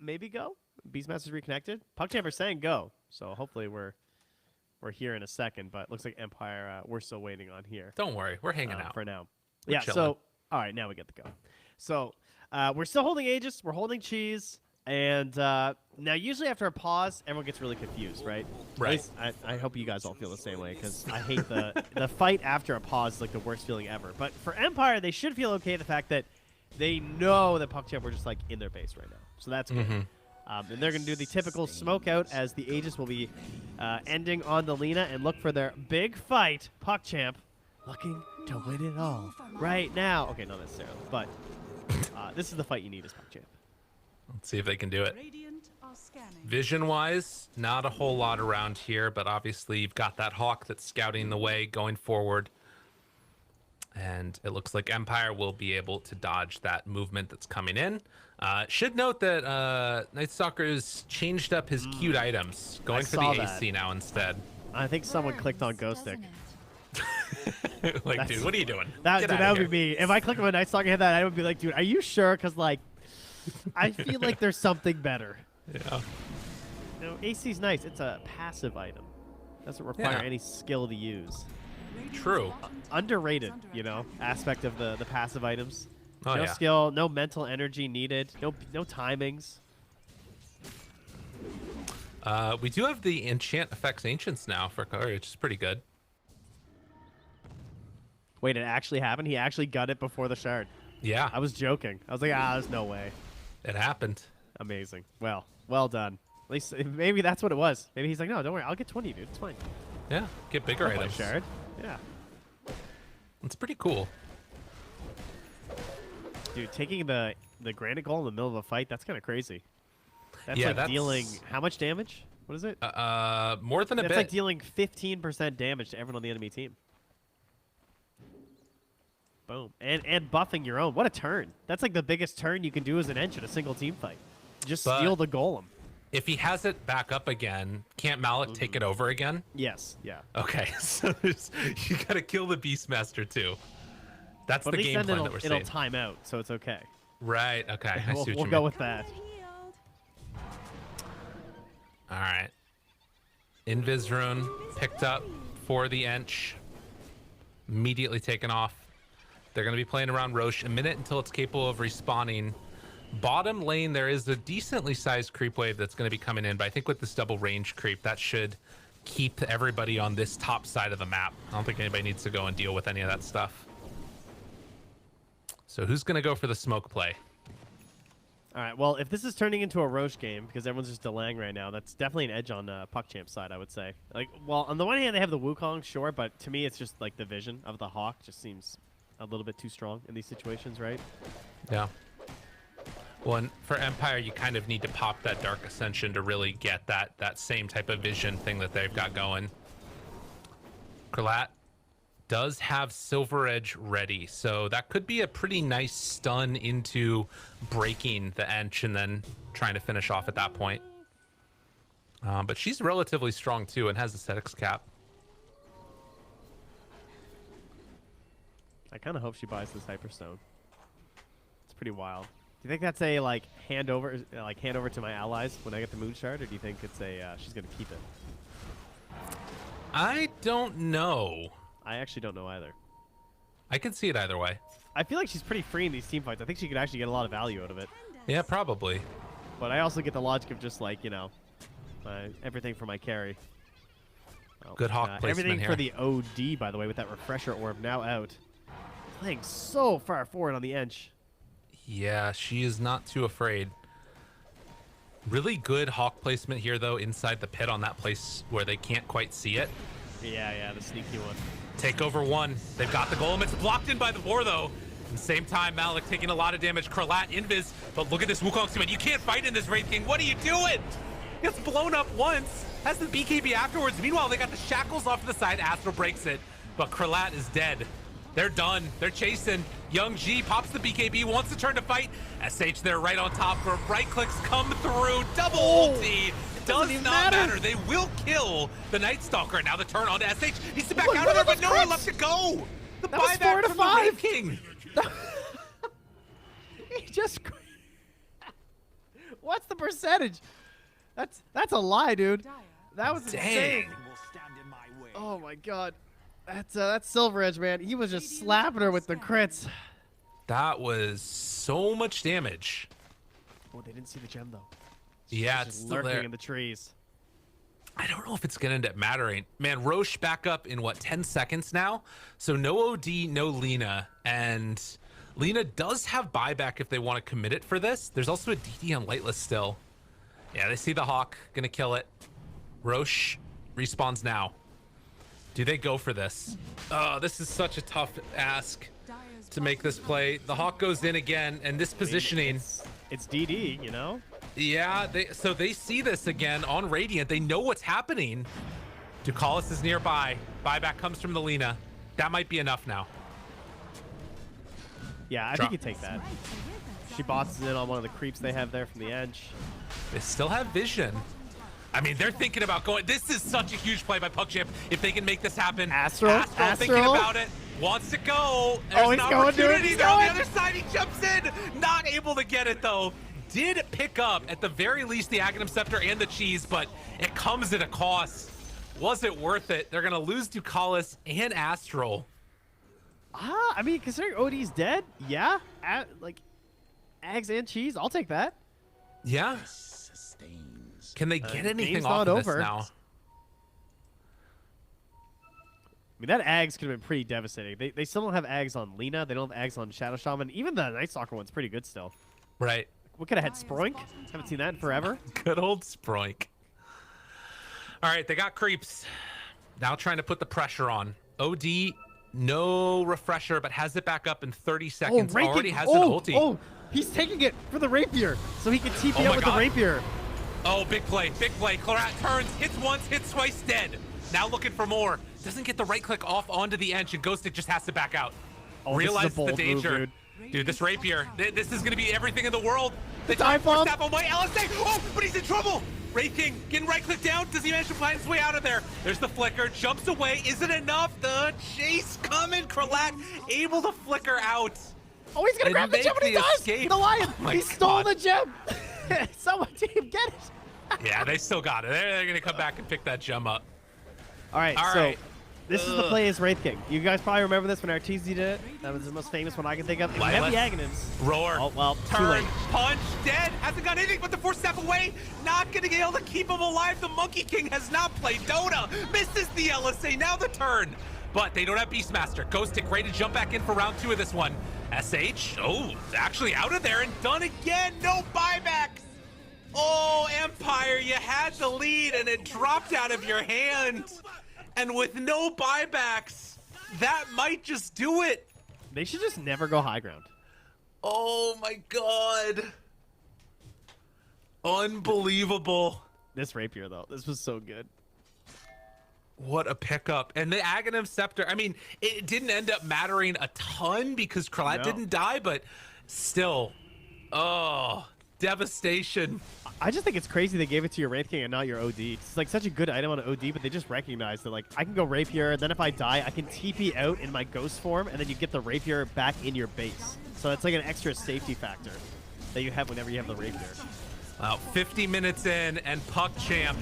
E: maybe go. Beastmaster's reconnected. PuckChamp are saying go, so hopefully we're here in a second, but looks like Empire we're still waiting on here.
D: Don't worry, we're hanging out
E: for now.
D: We're
E: yeah,
D: chilling.
E: so all right, now we get the go. So we're still holding Aegis, we're holding Cheese, and now usually after a pause, everyone gets really confused, right?
D: Right.
E: At least I hope you guys all feel the same way, because I hate the fight after a pause is like the worst feeling ever. But for Empire, they should feel okay the fact that they know that PuckChamp were just like in their base right now, so that's good. And they're going to do the typical smoke out as the Aegis will be ending on the Lina and look for their big fight. PuckChamp looking to win it all right now. Okay, not necessarily, but this is the fight you need as PuckChamp.
D: Let's see if they can do it.
F: Radiant are scanning.
D: Vision-wise, not a whole lot around here, but obviously you've got that Hawk that's scouting the way going forward. And it looks like Empire will be able to dodge that movement that's coming in. Should note that Night Stalker's changed up his queued items, going for the AC now instead.
E: I think someone clicked on Ghost Stick.
D: Like, dude, what are you doing?
E: That would be me. If I click on a Night Stalker and hit that, I would be like, dude, are you sure? Because, like, I feel like there's something better.
D: Yeah.
E: You know, AC's nice. It's a passive item. Doesn't require
D: Yeah.
E: any skill to use.
D: True.
E: Underrated, you know, aspect of the passive items.
D: Oh,
E: no
D: yeah.
E: skill, no mental energy needed, no timings.
D: We do have the enchant affects ancients now for Courier, which is pretty good.
E: Wait, it actually happened? He actually got it before the shard.
D: Yeah,
E: I was joking. I was like, there's no way.
D: it happened.
E: Amazing. Well done. At least maybe that's what it was. Maybe he's like, no, don't worry, I'll get 20, dude. It's fine.
D: Yeah, get bigger
E: I'll buy
D: items.
E: shard. Yeah.
D: It's pretty cool.
E: Dude, taking the granite goal in the middle of a fight, that's kind of crazy. That's
D: Yeah,
E: like
D: that's-
E: dealing how much damage? What is it?
D: More than a
E: That's
D: bit.
E: like dealing 15% damage to everyone on the enemy team. Boom. And buffing your own. What a turn. That's like the biggest turn you can do as an Ench in a single team fight. Just
D: But-
E: steal the golem.
D: If he has it back up again, can't Malik take it over again?
E: Yes. Yeah.
D: Okay, so you gotta kill the Beastmaster too. That's
E: But
D: the
E: at least
D: game
E: then
D: plan
E: it'll,
D: that we're
E: it'll
D: seeing.
E: time out, so it's okay.
D: Right, okay, I
E: we'll
D: see what
E: we'll
D: you
E: go
D: mean.
E: with that.
D: Alright. Invis rune picked up for the Ench. Immediately taken off. They're going to be playing around Roche a minute until it's capable of respawning. Bottom lane, there is a decently sized creep wave that's going to be coming in, but I think with this double range creep, that should keep everybody on this top side of the map. I don't think anybody needs to go and deal with any of that stuff. So who's going to go for the smoke play?
E: All right, well, if this is turning into a Roche game, because everyone's just delaying right now, that's definitely an edge on PuckChamp's side, I would say. Like, well, on the one hand, they have the Wukong, sure, but to me, it's just like the vision of the Hawk just seems a little bit too strong in these situations, right?
D: Yeah. Well, and for Empire, you kind of need to pop that Dark Ascension to really get that same type of vision thing that they've got going. Kralat does have Silver Edge ready, so that could be a pretty nice stun into breaking the Ench and then trying to finish off at that point. But she's relatively strong too and has aesthetics cap.
E: I kind of hope she buys this Hyperstone. It's pretty wild. Do you think that's a like hand over to my allies when I get the Moon Shard, or do you think it's a she's gonna keep it?
D: I don't know.
E: I actually don't know either.
D: I can see it either way.
E: I feel like she's pretty free in these team fights. I think she could actually get a lot of value out of it.
D: Yeah, probably.
E: But I also get the logic of just like, you know, everything for my carry. Oh,
D: Good Hawk placement
E: everything
D: here.
E: for the OD, by the way, with that refresher orb now out. Playing so far forward on the Ench.
D: Yeah, she is not too afraid. Really good hawk placement here, though, inside the pit on that place where they can't quite see it.
E: Yeah, the sneaky one.
D: Take over 1. They've got the golem. It's blocked in by the 4, though. At the same time, Malik taking a lot of damage. Kralat invis, but look at this Wukong Summon. You can't fight in this Wraith King. What are you doing? Gets blown up once. Has the BKB afterwards. Meanwhile, they got the shackles off to the side. Astro breaks it, but Kralat is dead. They're done. They're chasing. Young G pops the BKB, wants to turn to fight. SH there right on top for right clicks come through. Double ulti. Does not matter. They will kill the Night Stalker. Now the turn on to SH. Needs to back out of there, but nowhere left to go. The buyback from the Wraith King.
E: He just... What's the percentage? That's a lie, dude. That was insane. Oh my god. That's Silver Edge, man. He was just slapping her with the crits.
D: That was so much damage.
E: Oh, they didn't see the gem, though.
D: Yeah,
E: Just
D: it's still
E: lurking
D: there.
E: in the trees.
D: I don't know if it's going to end up mattering. Man, Roche back up in, 10 seconds now? So no OD, no Lina. And Lina does have buyback if they want to commit it for this. There's also a DD on Lightless still. Yeah, they see the Hawk. Going to kill it. Roche respawns now. Do they go for this? Oh, this is such a tough ask to make this play. The Hawk goes in again, and this positioning...
E: It's DD, you know?
D: Yeah, so they see this again on Radiant. They know what's happening. Ducalis is nearby. Buyback comes from the Lina. That might be enough now.
E: Yeah, I think you take that. She bots in on one of the creeps they have there from the edge.
D: They still have vision. I mean, they're thinking about going. This is such a huge play by PuckChamp. If they can make this happen.
E: Astro
D: thinking about it. Wants to go. There's an opportunity there on the other side. He jumps in. Not able to get it, though. Did pick up, at the very least, the Aghanim Scepter and the cheese, but it comes at a cost. Was it worth it? They're going to lose Ducalis and Astral.
E: I mean, considering OD's dead, yeah. Like, Ags and cheese, I'll take that.
D: Yeah. Can they get anything
E: game's
D: off
E: not
D: of
E: over.
D: this now?
E: I mean, that Ags could have been pretty devastating. They still don't have Ags on Lina. They don't have Ags on Shadow Shaman. Even the Night Stalker one's pretty good still.
D: Right.
E: We could have had Sproink. Haven't seen that in forever.
D: Good old Sproink. All right, they got creeps. Now trying to put the pressure on. OD, no refresher, but has it back up in 30 seconds. Already has an ulti.
E: Oh, he's taking it for the rapier, so he can TP out with the rapier.
D: Oh, big play, big play. Clarat turns, hits once, hits twice, dead. Now looking for more. Doesn't get the right click off onto the edge, and Ghostic just has to back out.
E: Oh,
D: Realize
E: the
D: danger.
E: Move,
D: dude, this rapier, this is going to be everything in the world.
E: The dive bomb.
D: On my LSA. Oh, but he's in trouble. Wraith King getting right click down. Does he manage to find his way out of there? There's the flicker. Jumps away. Is it enough? The chase coming. Kralat able to flicker out.
E: Oh, he's going to grab the gem, and he does.
D: Escape.
E: The Lion.
D: Oh
E: he stole the gem. Someone team get it.
D: Yeah, they still got it. They're going to come back and pick that gem up.
E: All right, so this is the play as Wraith King. You guys probably remember this when RTZ did it. That was the most famous one I can think of. We have the Aghanims.
D: Roar.
E: Oh, well,
D: turn,
E: too late.
D: Punch, dead. Hasn't got anything but the 4-step away. Not going to be able to keep him alive. The Monkey King has not played Dota. Misses the LSA. Now the turn. But they don't have Beastmaster. Ghostic ready to jump back in for round 2 of this one. SH, actually out of there and done again. No buyback. Oh, Empire, you had the lead and it dropped out of your hand. And with no buybacks, that might just do it.
E: They should just never go high ground.
D: Oh my god. Unbelievable.
E: This rapier, though, this was so good.
D: What a pickup. And the Aghanim Scepter, I mean, it didn't end up mattering a ton because Kralat didn't die, but still, devastation.
E: I just think it's crazy they gave it to your Wraith King and not your OD. It's like such a good item on an OD, but they just recognize that, like, I can go Rapier, then if I die, I can TP out in my Ghost form, and then you get the Rapier back in your base. So it's like an extra safety factor that you have whenever you have the Rapier.
D: 50 minutes in, and PuckChamp,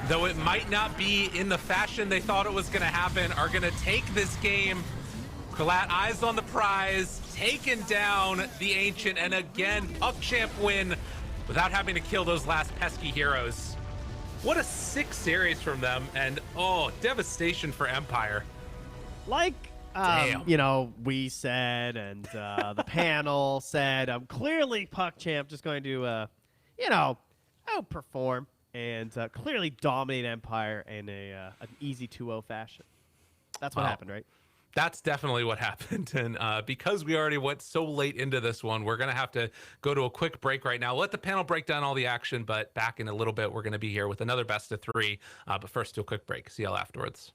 D: though it might not be in the fashion they thought it was going to happen, are going to take this game. Kralat eyes on the prize, taking down the Ancient, and again, PuckChamp win without having to kill those last pesky heroes. What a sick series from them, and devastation for Empire.
E: Like, you know, we said, and the panel said, clearly PuckChamp just going to, you know, outperform and clearly dominate Empire in an easy 2-0 fashion. That's what happened, right?
D: That's definitely what happened. And because we already went so late into this one, we're going to have to go to a quick break right now. Let the panel break down all the action, but back in a little bit, we're going to be here with another best of 3. But first, do a quick break. See y'all afterwards.